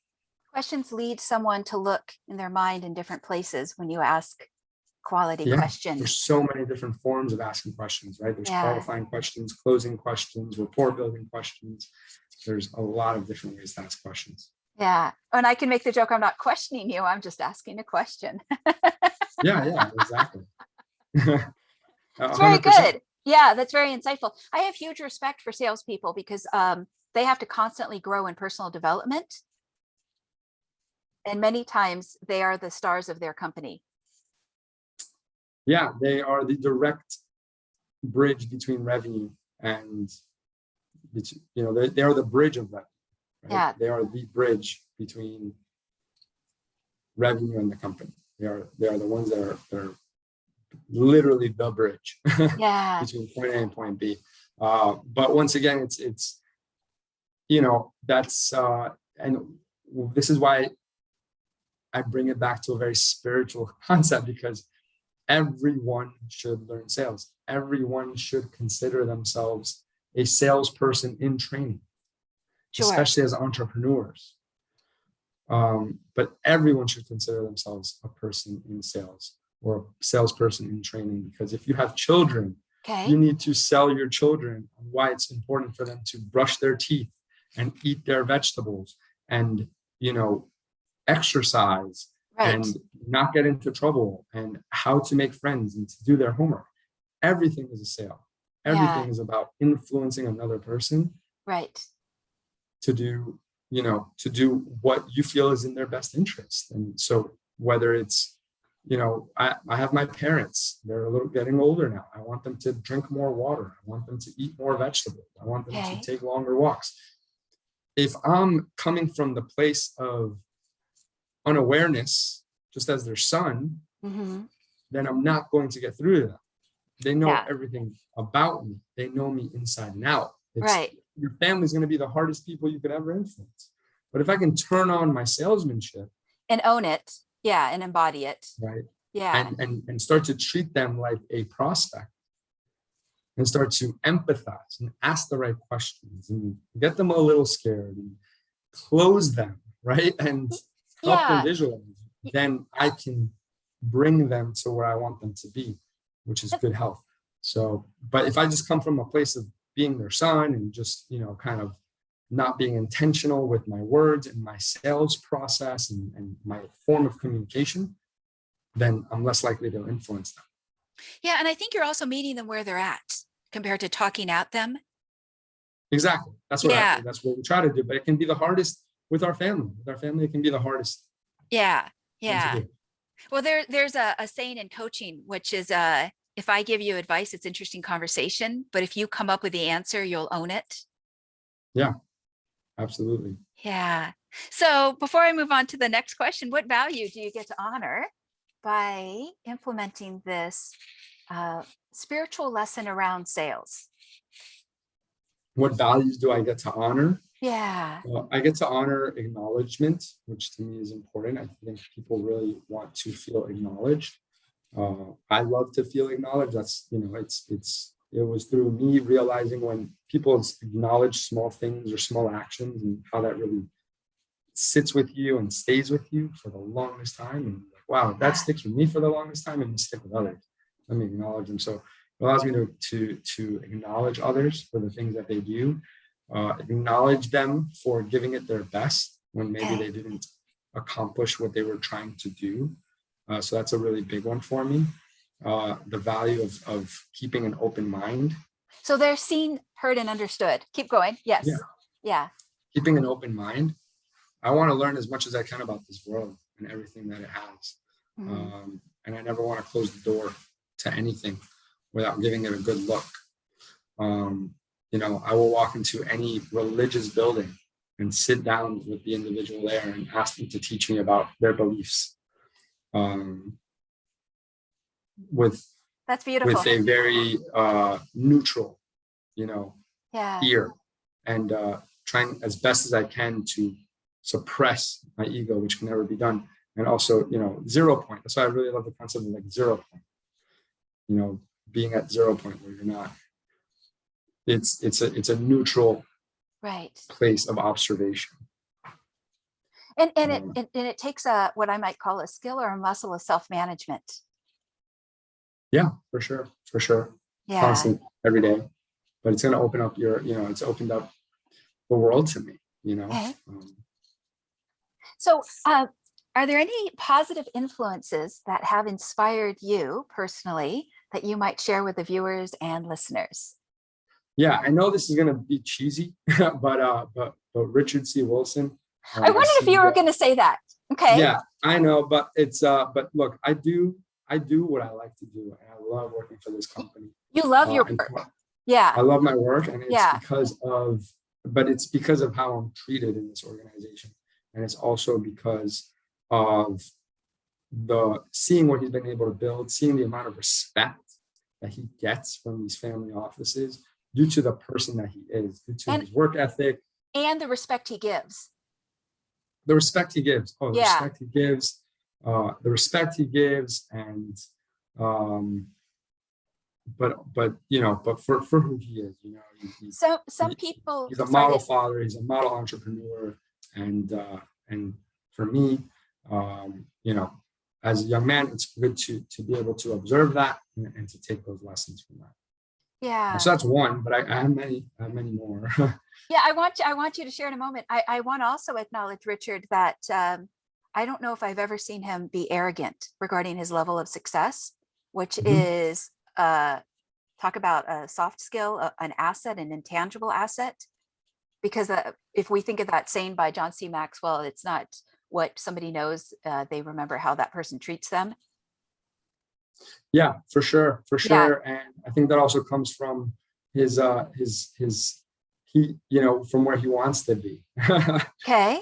Speaker 1: Questions lead someone to look in their mind in different places when you ask quality
Speaker 2: Yeah,
Speaker 1: question.
Speaker 2: there's so many different forms of asking questions, right? There's
Speaker 1: Yeah.
Speaker 2: qualifying questions, closing questions, rapport building questions. There's a lot of different ways to ask questions.
Speaker 1: Yeah. And I can make the joke, I'm not questioning you, I'm just asking a question.
Speaker 2: Yeah, exactly.
Speaker 1: It's very
Speaker 2: 100%.
Speaker 1: good. Yeah, that's very insightful. I have huge respect for salespeople because they have to constantly grow in personal development. And many times they are the stars of their company.
Speaker 2: Yeah, they are the direct bridge between revenue and, they are the bridge of revenue, right?
Speaker 1: Yeah.
Speaker 2: They are the bridge between revenue and the company. They are the ones that are literally the bridge
Speaker 1: Yeah.
Speaker 2: between point A and point B. But once again, it's that's and this is why I bring it back to a very spiritual concept, because everyone should learn sales. Everyone should consider themselves a salesperson in training,
Speaker 1: Sure.
Speaker 2: especially as entrepreneurs. But everyone should consider themselves a person in sales or a salesperson in training, because if you have children,
Speaker 1: Okay.
Speaker 2: you need to sell your children on why it's important for them to brush their teeth and eat their vegetables and, exercise
Speaker 1: Right.
Speaker 2: and not get into trouble and how to make friends and to do their homework. Everything is a sale. Everything
Speaker 1: Yeah.
Speaker 2: is about influencing another person
Speaker 1: Right.
Speaker 2: to do, to do what you feel is in their best interest. And so whether it's, I have my parents, they're a little getting older now. I want them to drink more water. I want them to eat more vegetables. I want them
Speaker 1: Okay.
Speaker 2: to take longer walks. If I'm coming from the place of unawareness, just as their son,
Speaker 1: Mm-hmm.
Speaker 2: then I'm not going to get through to them. They know
Speaker 1: Yeah.
Speaker 2: everything about me. They know me inside and out.
Speaker 1: Right.
Speaker 2: Your family's going to be the hardest people you could ever influence. But if I can turn on my salesmanship
Speaker 1: And own it. Yeah. And embody it.
Speaker 2: right,
Speaker 1: Yeah.
Speaker 2: and start to treat them like a prospect and start to empathize and ask the right questions and get them a little scared and close them, right, and help them
Speaker 1: Yeah.
Speaker 2: visualize, then I can bring them to where I want them to be, which is good health. So, but if I just come from a place of being their son and just, kind of not being intentional with my words and my sales process and my form of communication, then I'm less likely to influence them.
Speaker 1: Yeah. And I think you're also meeting them where they're at compared to talking at them.
Speaker 2: Exactly. That's what we try to do. But it can be the hardest with our family. With our family, it can be the hardest.
Speaker 1: Yeah.
Speaker 2: thing to
Speaker 1: Yeah.
Speaker 2: do.
Speaker 1: Well, there's a saying in coaching, which is if I give you advice, it's interesting conversation, but if you come up with the answer, you'll own it.
Speaker 2: Yeah, absolutely.
Speaker 1: Yeah. So before I move on to the next question, what value do you get to honor by implementing this spiritual lesson around sales?
Speaker 2: What values do I get to honor?
Speaker 1: Yeah.
Speaker 2: Well, I get to honor acknowledgement, which to me is important. I think people really want to feel acknowledged. I love to feel acknowledged. That's, it was through me realizing when people acknowledge small things or small actions and how that really sits with you and stays with you for the longest time. And like, wow, that sticks with me for the longest time and stick with others. Let me acknowledge them. So it allows me to acknowledge others for the things that they do, acknowledge them for giving it their best when maybe they didn't accomplish what they were trying to do. So that's a really big one for me. The value of keeping an open mind.
Speaker 1: So they're seen, heard, and understood. Keep going. Yes. Yeah.
Speaker 2: Keeping an open mind. I want to learn as much as I can about this world and everything that it has. Mm-hmm. And I never want to close the door to anything without giving it a good look. I will walk into any religious building and sit down with the individual there and ask them to teach me about their beliefs.
Speaker 1: That's beautiful.
Speaker 2: With a very neutral, ear, and trying as best as I can to suppress my ego, which can never be done. And also, 0 point. That's why I really love the concept of like 0 point. Being at 0 point where you're not. It's a neutral place of observation.
Speaker 1: And it takes what I might call a skill or a muscle of self-management.
Speaker 2: Yeah, for sure, for sure.
Speaker 1: Yeah.
Speaker 2: Constant every day. But it's going to open up it's opened up the world to me,
Speaker 1: Okay. So, are there any positive influences that have inspired you personally that you might share with the viewers and listeners?
Speaker 2: Yeah, I know this is going to be cheesy, but Richard C. Wilson,
Speaker 1: I
Speaker 2: I
Speaker 1: wondered if you
Speaker 2: see
Speaker 1: were going to say that. Okay.
Speaker 2: yeah, I know, but but look, I do what I like to do, and I love working for this company.
Speaker 1: You love your
Speaker 2: And
Speaker 1: work. Yeah.
Speaker 2: I love my work, and
Speaker 1: Yeah.
Speaker 2: it's because of how I'm treated in this organization, and it's also because of the seeing what he's been able to build, seeing the amount of respect that he gets from these family offices due to the person that he is, due to
Speaker 1: And
Speaker 2: his work ethic,
Speaker 1: and the respect he gives.
Speaker 2: the respect he gives. Oh,
Speaker 1: Yeah.
Speaker 2: the respect he gives, and um, but for who he is,
Speaker 1: So some
Speaker 2: he,
Speaker 1: people,
Speaker 2: he's a
Speaker 1: sorry,
Speaker 2: model father, he's a model entrepreneur, and for me, as a young man, it's good to be able to observe that and to take those lessons from that.
Speaker 1: yeah.
Speaker 2: So that's one, but I have many more.
Speaker 1: Yeah, I want you to share in a moment. I want to also acknowledge, Richard, that I don't know if I've ever seen him be arrogant regarding his level of success, which
Speaker 2: Mhm.
Speaker 1: is talk about a soft skill, an asset, an intangible asset. Because if we think of that saying by John C. Maxwell, it's not what somebody knows, they remember how that person treats them.
Speaker 2: Yeah, for sure, for
Speaker 1: Yeah.
Speaker 2: sure. And I think that also comes from his he, from where he wants to be.
Speaker 1: Okay.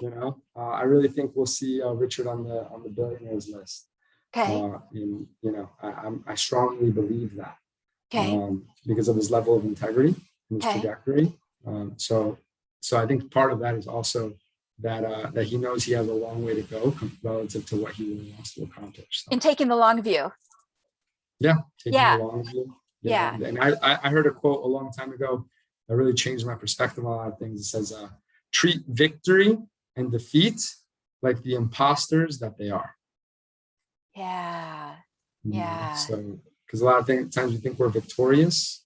Speaker 2: I really think we'll see Richard on the billionaires list.
Speaker 1: Okay.
Speaker 2: And I strongly believe that
Speaker 1: Okay.
Speaker 2: because of his level of integrity and his
Speaker 1: Okay.
Speaker 2: trajectory. So I think part of that is also that he knows he has a long way to go relative to what he really wants to accomplish. So
Speaker 1: In taking the long view.
Speaker 2: yeah, taking the
Speaker 1: Yeah.
Speaker 2: long view. Yeah,
Speaker 1: Yeah.
Speaker 2: and I heard a quote a long time ago that really changed my perspective on a lot of things. It says, "Treat victory and defeat like the imposters that they are."
Speaker 1: Yeah. Yeah.
Speaker 2: So, because a lot of times we think we're victorious,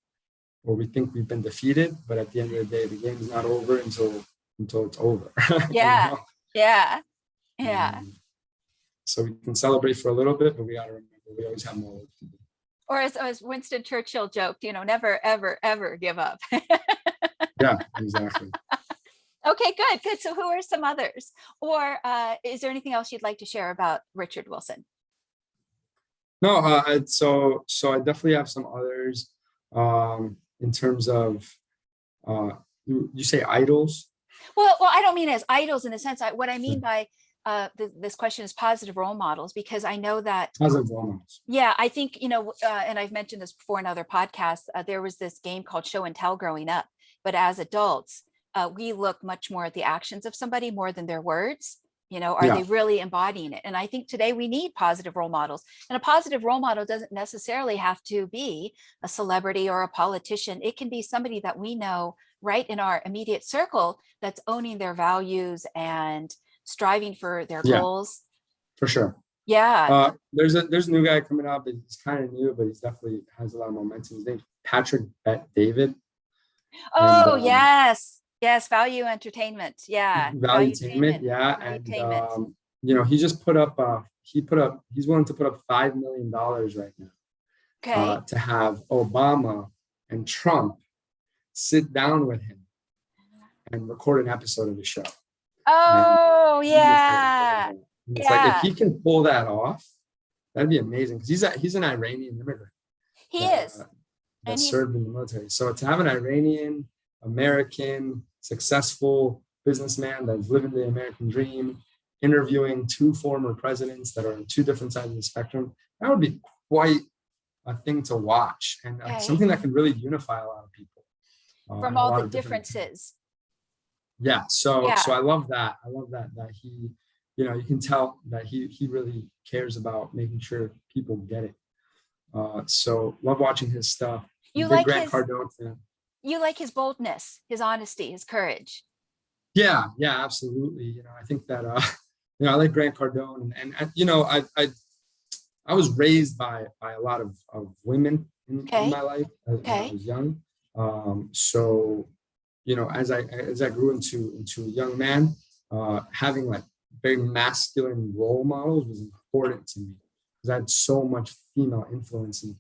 Speaker 2: or we think we've been defeated, but at the end of the day, the game's not over until it's over.
Speaker 1: Yeah. Yeah. Yeah.
Speaker 2: So we can celebrate for a little bit, but we got to remember we always have more work to do.
Speaker 1: Or as Winston Churchill joked, never, ever, ever give up.
Speaker 2: Yeah, exactly.
Speaker 1: Okay, good, good. So who are some others? Or is there anything else you'd like to share about Richard Wilson?
Speaker 2: No, so I definitely have some others in terms of you say idols.
Speaker 1: Well, I don't mean as idols in the sense. What I mean by this question is positive role models, because I know that.
Speaker 2: Positive role models.
Speaker 1: Yeah, I think, and I've mentioned this before in other podcasts, there was this game called Show and Tell growing up. But as adults, we look much more at the actions of somebody more than their words. Are
Speaker 2: Yeah,
Speaker 1: they really embodying it? And I think today we need positive role models. And a positive role model doesn't necessarily have to be a celebrity or a politician. It can be somebody that we know right in our immediate circle that's owning their values and striving for their
Speaker 2: yeah,
Speaker 1: goals.
Speaker 2: for sure.
Speaker 1: Yeah.
Speaker 2: There's a new guy coming up. He's kind of new, but he's definitely has a lot of momentum. His name's Patrick Bet David. And
Speaker 1: Oh, yes. Yes. Value entertainment. Yeah.
Speaker 2: Valuetainment,
Speaker 1: Valuetainment.
Speaker 2: yeah. And
Speaker 1: Valuetainment.
Speaker 2: he just put up he's willing to put up $5 million right now
Speaker 1: Okay.
Speaker 2: to have Obama and Trump sit down with him and record an episode of the show. And
Speaker 1: Oh, yeah.
Speaker 2: it's like if
Speaker 1: Yeah.
Speaker 2: he can pull that off, that'd be amazing because he's an Iranian immigrant
Speaker 1: He
Speaker 2: that
Speaker 1: is.
Speaker 2: that
Speaker 1: And he's,
Speaker 2: served in the military. So to have an Iranian American successful businessman that's living the American dream, interviewing two former presidents that are on two different sides of the spectrum, that would be quite a thing to watch and
Speaker 1: okay.
Speaker 2: something that can really unify a lot of people.
Speaker 1: From
Speaker 2: in a
Speaker 1: all
Speaker 2: lot
Speaker 1: the
Speaker 2: of different
Speaker 1: differences.
Speaker 2: Yeah. So
Speaker 1: Yeah.
Speaker 2: I love that. I love that he, you can tell that he really cares about making sure people get it. So love watching his stuff.
Speaker 1: You
Speaker 2: Big
Speaker 1: like
Speaker 2: Grant
Speaker 1: his
Speaker 2: Cardone fan.
Speaker 1: you like his boldness, his honesty, his courage.
Speaker 2: Yeah, absolutely. I think that I like Grant Cardone, and I I was raised by a lot of women in
Speaker 1: Okay.
Speaker 2: my life when I
Speaker 1: Okay.
Speaker 2: was young. So, as I grew into a young man, having like very masculine role models was important to me because I had so much female influence. And,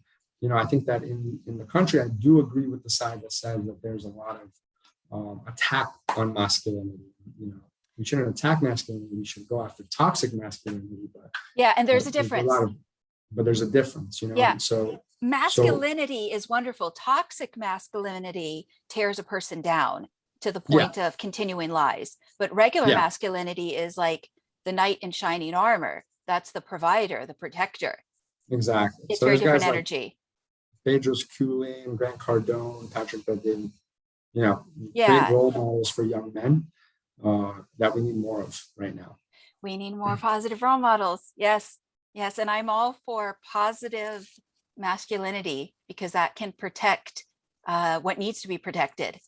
Speaker 2: I think that in the country, I do agree with the side that says that there's a lot of attack on masculinity. We shouldn't attack masculinity. We should go after toxic masculinity.
Speaker 1: Yeah. And there's a
Speaker 2: There's a lot
Speaker 1: difference.
Speaker 2: of, but there's a difference,
Speaker 1: Yeah.
Speaker 2: and so
Speaker 1: Masculinity is wonderful. Toxic masculinity tears a person down to the
Speaker 2: yeah,
Speaker 1: point of continuing lies. But regular
Speaker 2: yeah,
Speaker 1: masculinity is like the knight in shining armor. That's the provider, the protector.
Speaker 2: exactly.
Speaker 1: It's
Speaker 2: So
Speaker 1: very
Speaker 2: there's
Speaker 1: different
Speaker 2: guys like
Speaker 1: energy.
Speaker 2: Pedro's Coolin, Grant Cardone, Patrick Bedin, great
Speaker 1: Yeah.
Speaker 2: role models for young men that we need more of right now.
Speaker 1: We need more positive role models. Yes. Yes. And I'm all for positive masculinity because that can protect what needs to be protected.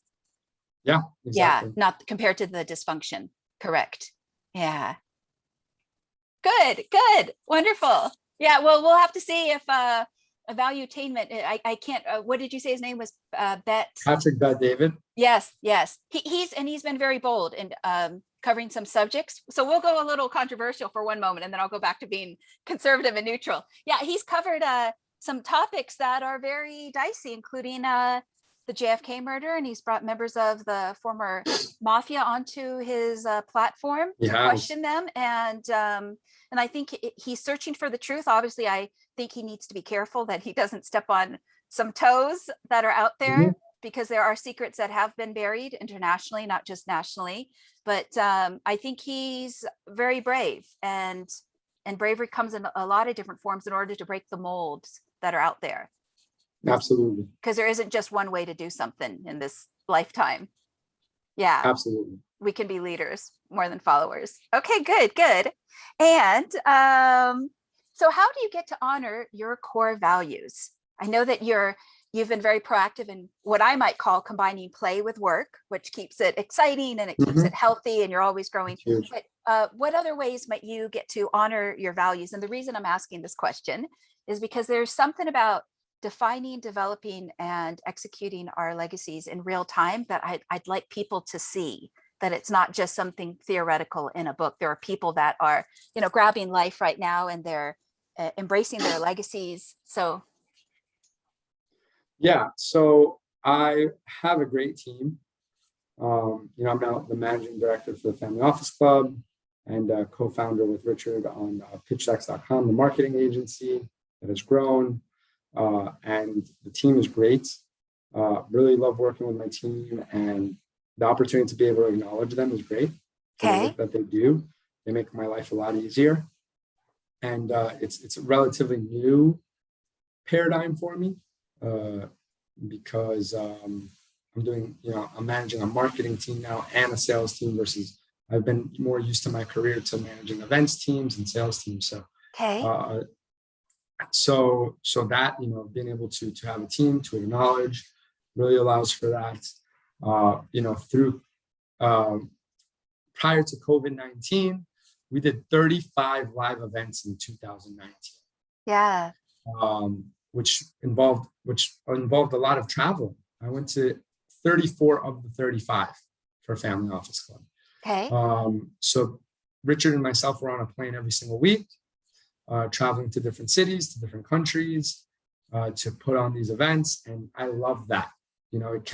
Speaker 2: Yeah,
Speaker 1: Yeah.
Speaker 2: exactly.
Speaker 1: Not compared to the dysfunction. Correct. Yeah. Good. Good. Wonderful. Yeah. Well, we'll have to see if a valuetainment, I can't, what did you say his name was? Bet.
Speaker 2: Patrick Bet David.
Speaker 1: Yes. Yes. He's been very bold in covering some subjects. So we'll go a little controversial for one moment and then I'll go back to being conservative and neutral. Yeah. He's covered some topics that are very dicey, including the JFK murder, and he's brought members of the former mafia onto his platform
Speaker 2: He
Speaker 1: to
Speaker 2: has.
Speaker 1: question them. And I think he's searching for the truth. Obviously, I think he needs to be careful that he doesn't step on some toes that are out there
Speaker 2: Mhm.
Speaker 1: because there are secrets that have been buried internationally, not just nationally. But I think he's very brave, and bravery comes in a lot of different forms in order to break the molds that are out there,
Speaker 2: Absolutely.
Speaker 1: because there isn't just one way to do something in this lifetime. Yeah,
Speaker 2: Absolutely.
Speaker 1: we can be leaders more than followers. Okay, good, good. And so how do you get to honor your core values? I know that you've been very proactive in what I might call combining play with work, which keeps it exciting and it keeps it
Speaker 2: Mhm.
Speaker 1: healthy and you're always growing.
Speaker 2: It's huge.
Speaker 1: But what other ways might you get to honor your values? And the reason I'm asking this question is because there's something about defining, developing, and executing our legacies in real time that I'd like people to see, that it's not just something theoretical in a book. There are people that are, grabbing life right now and they're embracing their legacies. So,
Speaker 2: Yeah. So I have a great team. I'm now the managing director for the Family Office Club and co-founder with Richard on pitchdex.com, the marketing agency that has grown. And the team is great. Really love working with my team, and the opportunity to be able to acknowledge them is great for the
Speaker 1: okay.
Speaker 2: work that they do. They make my life a lot easier. And it's a relatively new paradigm for me because I'm managing a marketing team now and a sales team versus I've been more used to my career to managing events teams and sales teams.
Speaker 1: Okay.
Speaker 2: Uh, so that, being able to have a team to acknowledge really allows for that. Through prior to COVID-19, we did 35 live events in 2019.
Speaker 1: Yeah.
Speaker 2: Which involved a lot of travel. I went to 34 of the 35 for Family Office Club.
Speaker 1: Okay.
Speaker 2: So Richard and myself were on a plane every single week, traveling to different cities, to different countries, to put on these events, and I love that. It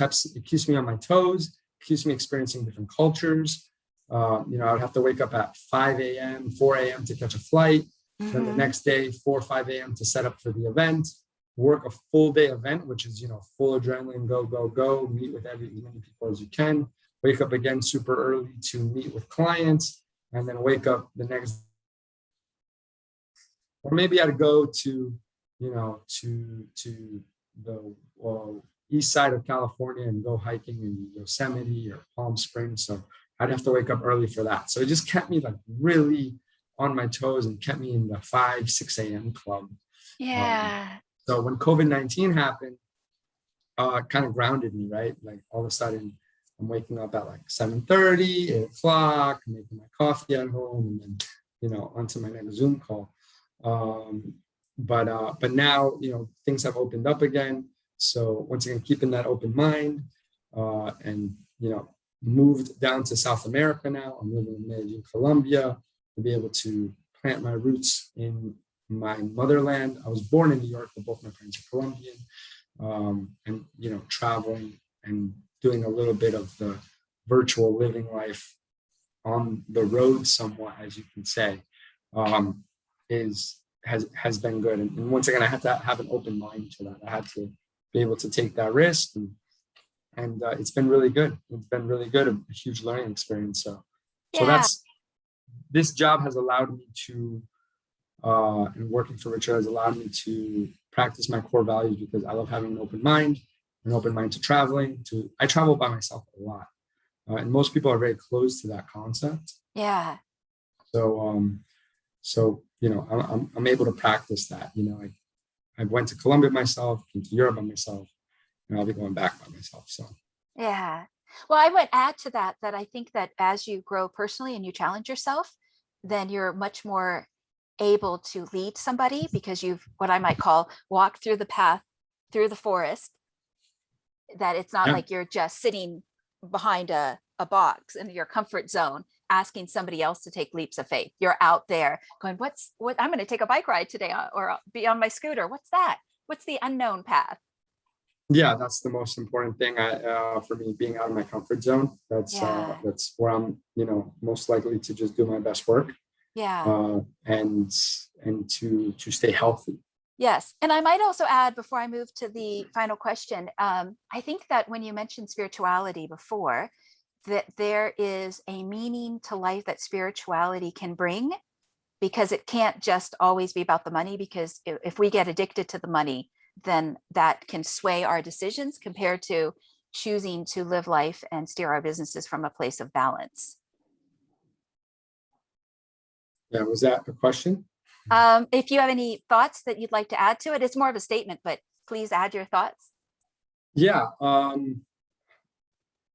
Speaker 2: keeps me on my toes, keeps me experiencing different cultures. I would have to wake up at 5 a.m., 4 a.m. to catch a flight. Then the next day, 4 or 5 a.m. to set up for the event, work a full day event, which is, full adrenaline, go, go, go, meet with as many people as you can, wake up again super early to meet with clients, and then wake up the next, or maybe I'd go to, to the east side of California and go hiking in Yosemite or Palm Springs. So I'd have to wake up early for that. So it just kept me like really on my toes and kept me in the 5, 6 a.m. club.
Speaker 1: Yeah.
Speaker 2: So when COVID-19 happened, it kind of grounded me, right? Like all of a sudden I'm waking up at like 7:30, 8 o'clock, making my coffee at home, and then, onto my next Zoom call. but now, things have opened up again. So once again, keeping that open mind, and, moved down to South America now. I'm living in Medellin, Colombia, to be able to plant my roots in my motherland. I was born in New York, but both my parents are Colombian. And, traveling and doing a little bit of the virtual living life on the road somewhat, as you can say, has been good. And once again, I had to have an open mind to that. I had to be able to take that risk, and it's been really good. It's been really good, a huge learning experience. So
Speaker 1: Yeah.
Speaker 2: this job has allowed me to, and working for Richard has allowed me to practice my core values, because I love having an open mind to traveling. I travel by myself a lot, and most people are very close to that concept.
Speaker 1: Yeah.
Speaker 2: So I'm able to practice that. I went to Colombia myself, came to Europe by myself, and I'll be going back by myself. So
Speaker 1: Yeah. Well, I would add to that I think that as you grow personally and you challenge yourself, then you're much more able to lead somebody, because you've, what I might call, walked through the path through the forest, that it's not
Speaker 2: yeah,
Speaker 1: like you're just sitting behind a box in your comfort zone asking somebody else to take leaps of faith. You're out there going, what I'm going to take a bike ride today, or be on my scooter. What's that? What's the unknown path?
Speaker 2: yeah, that's the most important thing. For me, being out of my comfort zone.
Speaker 1: Yeah.
Speaker 2: That's where I'm, most likely to just do my best work,
Speaker 1: Yeah.
Speaker 2: and to stay healthy.
Speaker 1: Yes. And I might also add, before I move to the final question, I think that when you mentioned spirituality before, that there is a meaning to life that spirituality can bring, because it can't just always be about the money, because if we get addicted to the money, then that can sway our decisions, compared to choosing to live life and steer our businesses from a place of balance.
Speaker 2: Yeah, was that a question?
Speaker 1: If you have any thoughts that you'd like to add to it, it's more of a statement, but please add your thoughts.
Speaker 2: Yeah,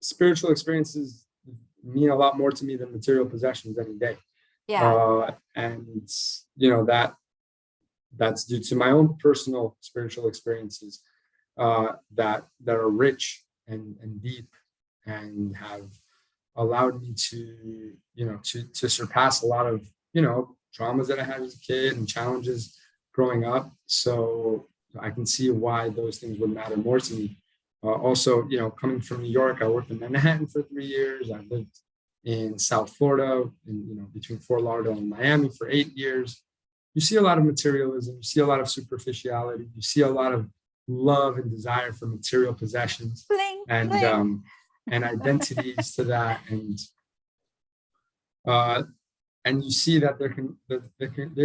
Speaker 2: spiritual experiences mean a lot more to me than material possessions any day.
Speaker 1: Yeah.
Speaker 2: And that's due to my own personal spiritual experiences, that are rich and deep, and have allowed me to to surpass a lot of traumas that I had as a kid and challenges growing up. So I can see why those things would matter more to me. Also, coming from New York, I worked in Manhattan for 3 years. I lived in South Florida, between Fort Lauderdale and Miami for 8 years. You see a lot of materialism. You see a lot of superficiality. You see a lot of love and desire for material possessions,
Speaker 1: Bling,
Speaker 2: and
Speaker 1: bling.
Speaker 2: and identities to that, uh, and you see that there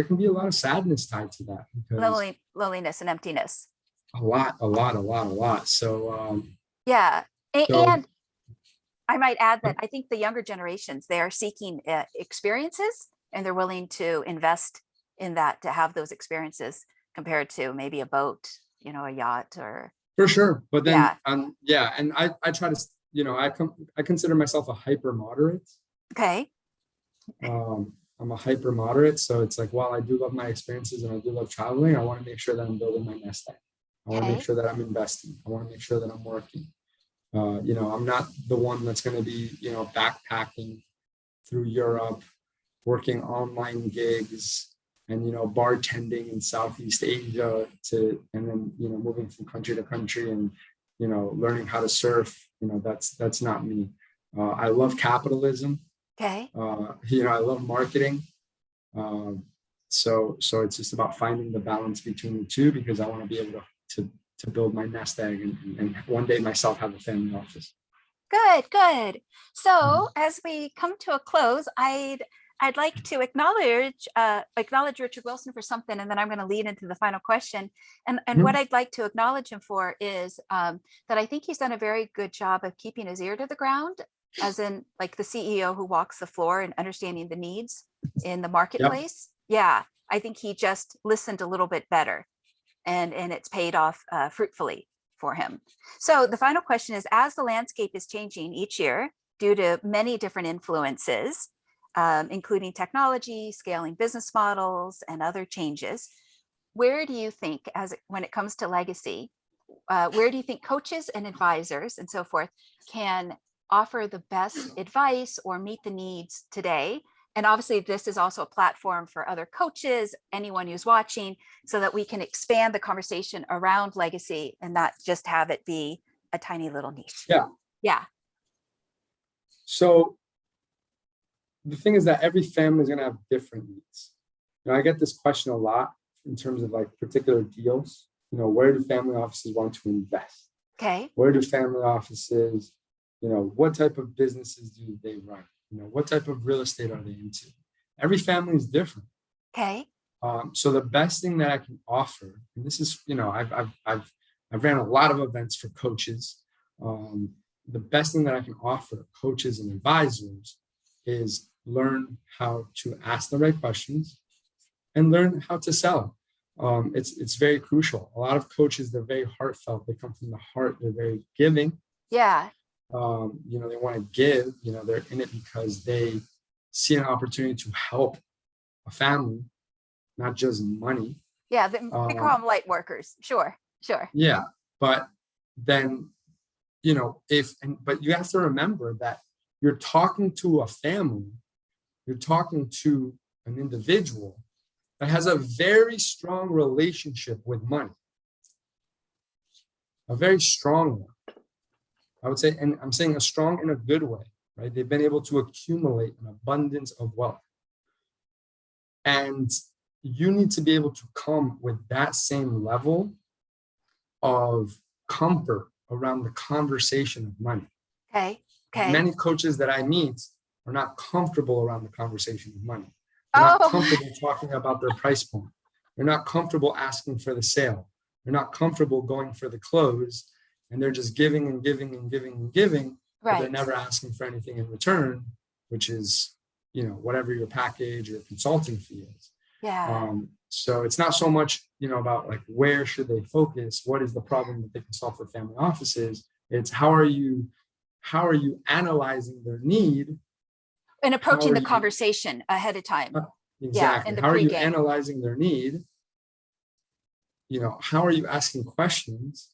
Speaker 2: can be a lot of sadness tied to that, because
Speaker 1: Loneliness and emptiness.
Speaker 2: a lot. So
Speaker 1: Yeah.
Speaker 2: so
Speaker 1: And I might add that I think the younger generations, they are seeking experiences, and they're willing to invest in that to have those experiences, compared to maybe a boat, a yacht, or
Speaker 2: for sure. But then
Speaker 1: yeah.
Speaker 2: yeah, and I try to, I consider myself a hyper moderate.
Speaker 1: Okay.
Speaker 2: I'm a hyper moderate, so it's like, while I do love my experiences and I do love traveling, I want to make sure that I'm building my nest egg. I want to make
Speaker 1: Okay.
Speaker 2: sure that I'm investing. I want to make sure that I'm working. I'm not the one that's going to be, backpacking through Europe, working online gigs, and bartending in Southeast Asia, and then moving from country to country, and learning how to surf. That's not me. I love capitalism.
Speaker 1: Okay.
Speaker 2: I love marketing. So it's just about finding the balance between the two, because I want to be able to build my nest egg, and one day myself have a family office.
Speaker 1: Good, good. So as we come to a close, I'd like to acknowledge Richard Wilson for something, and then I'm going to lead into the final question. And what
Speaker 2: Mhm.
Speaker 1: I'd like to acknowledge him for is that I think he's done a very good job of keeping his ear to the ground, as in like the CEO who walks the floor and understanding the needs in the
Speaker 2: Yep.
Speaker 1: marketplace. Yeah, I think he just listened a little bit better, and it's paid off fruitfully for him. So the final question is, as the landscape is changing each year due to many different influences, including technology, scaling business models, and other changes, where do you think, when it comes to legacy, where do you think coaches and advisors and so forth can offer the best advice or meet the needs today? And obviously, this is also a platform for other coaches, anyone who's watching, so that we can expand the conversation around legacy and not just have it be a tiny little niche.
Speaker 2: Yeah.
Speaker 1: Yeah.
Speaker 2: So the thing is that every family is going to have different needs. I get this question a lot in terms of like particular deals. Where do family offices want to invest?
Speaker 1: Okay.
Speaker 2: Where do family offices, what type of businesses do they run? What type of real estate are they into? Every family is different.
Speaker 1: Okay.
Speaker 2: So the best thing that I can offer, and this is, I've ran a lot of events for coaches. The best thing that I can offer coaches and advisors is learn how to ask the right questions and learn how to sell. It's very crucial. A lot of coaches, they're very heartfelt. They come from the heart. They're very giving.
Speaker 1: Yeah.
Speaker 2: They want to give. They're in it because they see an opportunity to help a family, not just money.
Speaker 1: Yeah. They call them light workers. Sure.
Speaker 2: Yeah. But then, but you have to remember that you're talking to a family, you're talking to an individual that has a very strong relationship with money, a very strong one, I would say, and I'm saying a strong in a good way, right? They've been able to accumulate an abundance of wealth. And you need to be able to come with that same level of comfort around the conversation of money.
Speaker 1: Okay.
Speaker 2: Many coaches that I meet are not comfortable around the conversation of money. They're not comfortable talking about their price point. They're not comfortable asking for the sale. They're not comfortable going for the close, and they're just giving and giving and giving and giving, but they're never asking for anything in return, which is, whatever your package or consulting fee is.
Speaker 1: Yeah.
Speaker 2: So it's not so much, about like where should they focus, what is the problem that they can solve for family offices. It's how are you analyzing their need
Speaker 1: and approaching the conversation ahead of time.
Speaker 2: Exactly.
Speaker 1: Yeah,
Speaker 2: how are you analyzing their need? How are you asking questions?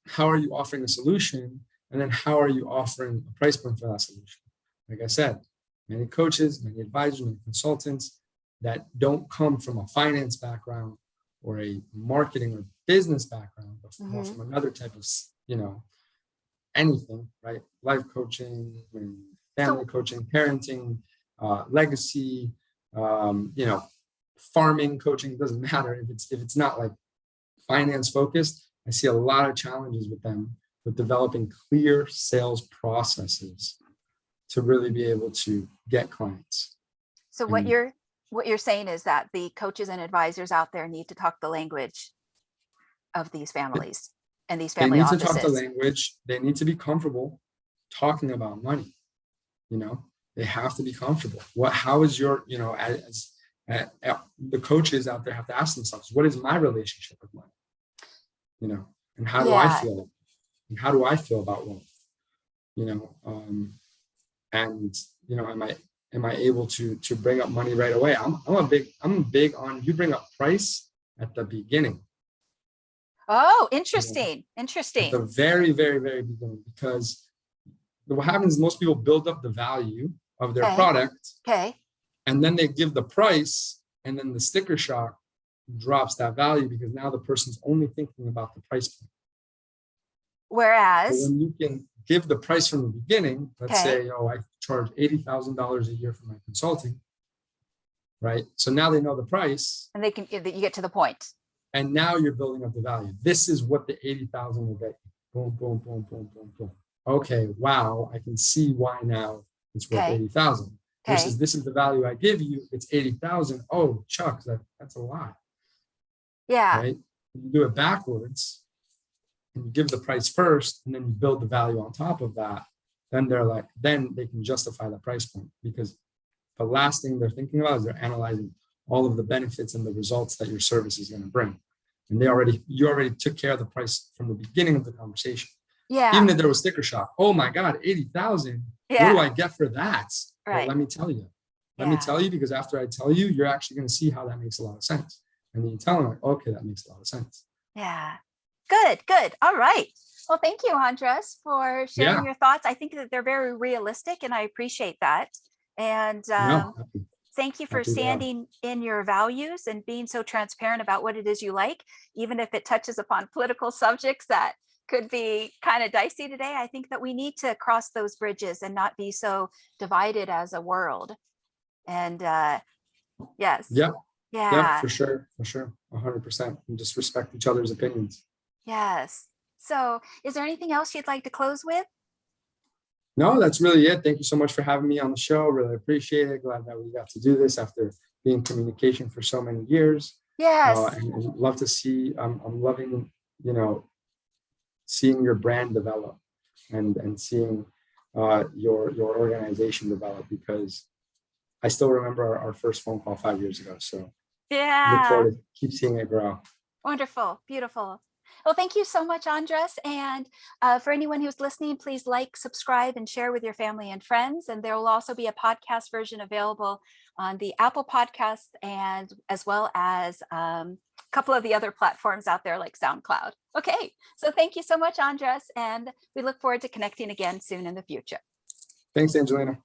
Speaker 2: How are you offering a solution? And then how are you offering a price point for that solution? Like I said, many coaches, many advisors, many consultants that don't come from a finance background or a marketing or business background, but more from another type of, anything, right? Life coaching, family coaching, parenting, legacy, farming coaching, doesn't matter if it's not like finance focused. I see a lot of challenges with them with developing clear sales processes to really be able to get clients.
Speaker 1: So what you're saying is that the coaches and advisors out there need to talk the language of these families and these family offices. They need to talk the
Speaker 2: language. They need to be comfortable talking about money. They have to be comfortable. How is your, the coaches out there have to ask themselves, what is my relationship with money? And how do I feel? And how do I feel about wealth? Am I able to bring up money right away? I'm big on, you bring up price at the beginning.
Speaker 1: Oh, interesting. Interesting.
Speaker 2: At the very, very, very beginning, because what happens is most people build up the value of their product.
Speaker 1: Okay.
Speaker 2: And then they give the price, and then the sticker shock drops that value because now the person's only thinking about the price point.
Speaker 1: Whereas
Speaker 2: when you can give the price from the beginning, let's say, I charge $80,000 a year for my consulting, right? So now they know the price,
Speaker 1: and you get to the point.
Speaker 2: And now you're building up the value. This is what the 80,000 will get you. Boom, boom, boom, boom, boom, boom. Okay, wow, I can see why now it's worth 80,000. Versus this is the value I give you, it's 80,000. Oh, Chuck, that's a lot.
Speaker 1: Yeah.
Speaker 2: Right? You do it backwards, and you give the price first, and then you build the value on top of that. Then they can justify the price point, because the last thing they're thinking about is they're analyzing all of the benefits and the results that your service is going to bring. And you already took care of the price from the beginning of the conversation.
Speaker 1: Yeah.
Speaker 2: Even if there was sticker shock, oh my God, 80,000. Yeah. What do I get for that?
Speaker 1: Right.
Speaker 2: Well, let me tell you. Let me tell you, because after I tell you, you're actually going to see how that makes a lot of sense. And then you tell them, like, okay, that makes a lot of sense.
Speaker 1: Yeah. Good, good. All right. Well, thank you, Andres, for sharing
Speaker 2: Yeah,
Speaker 1: your thoughts. I think that they're very realistic, and I appreciate that. And
Speaker 2: no,
Speaker 1: thank you for
Speaker 2: happy to help.
Speaker 1: standing in your values and being so transparent about what it is you like, even if it touches upon political subjects that could be kind of dicey today. I think that we need to cross those bridges and not be so divided as a world. And yes,
Speaker 2: Yep, yep,
Speaker 1: yeah,
Speaker 2: for sure, 100%. And just respect each other's opinions.
Speaker 1: yes. So is there anything else you'd like to close with?
Speaker 2: No, that's really it. Thank you so much for having me on the show. Really appreciate it. Glad that we got to do this after being in communication for so many years.
Speaker 1: Yes.
Speaker 2: And love to see. I'm loving, you know, seeing your brand develop and seeing your organization develop, because I still remember our first phone call 5 years ago. So look
Speaker 1: Yeah.
Speaker 2: forward to keep seeing it grow.
Speaker 1: Wonderful. Beautiful. Well, thank you so much, Andres. And for anyone who's listening, please like, subscribe, and share with your family and friends. And there will also be a podcast version available on the Apple Podcast, and as well as a couple of the other platforms out there like SoundCloud. Okay. So thank you so much, Andres. And we look forward to connecting again soon in the future.
Speaker 2: Thanks, Angelina.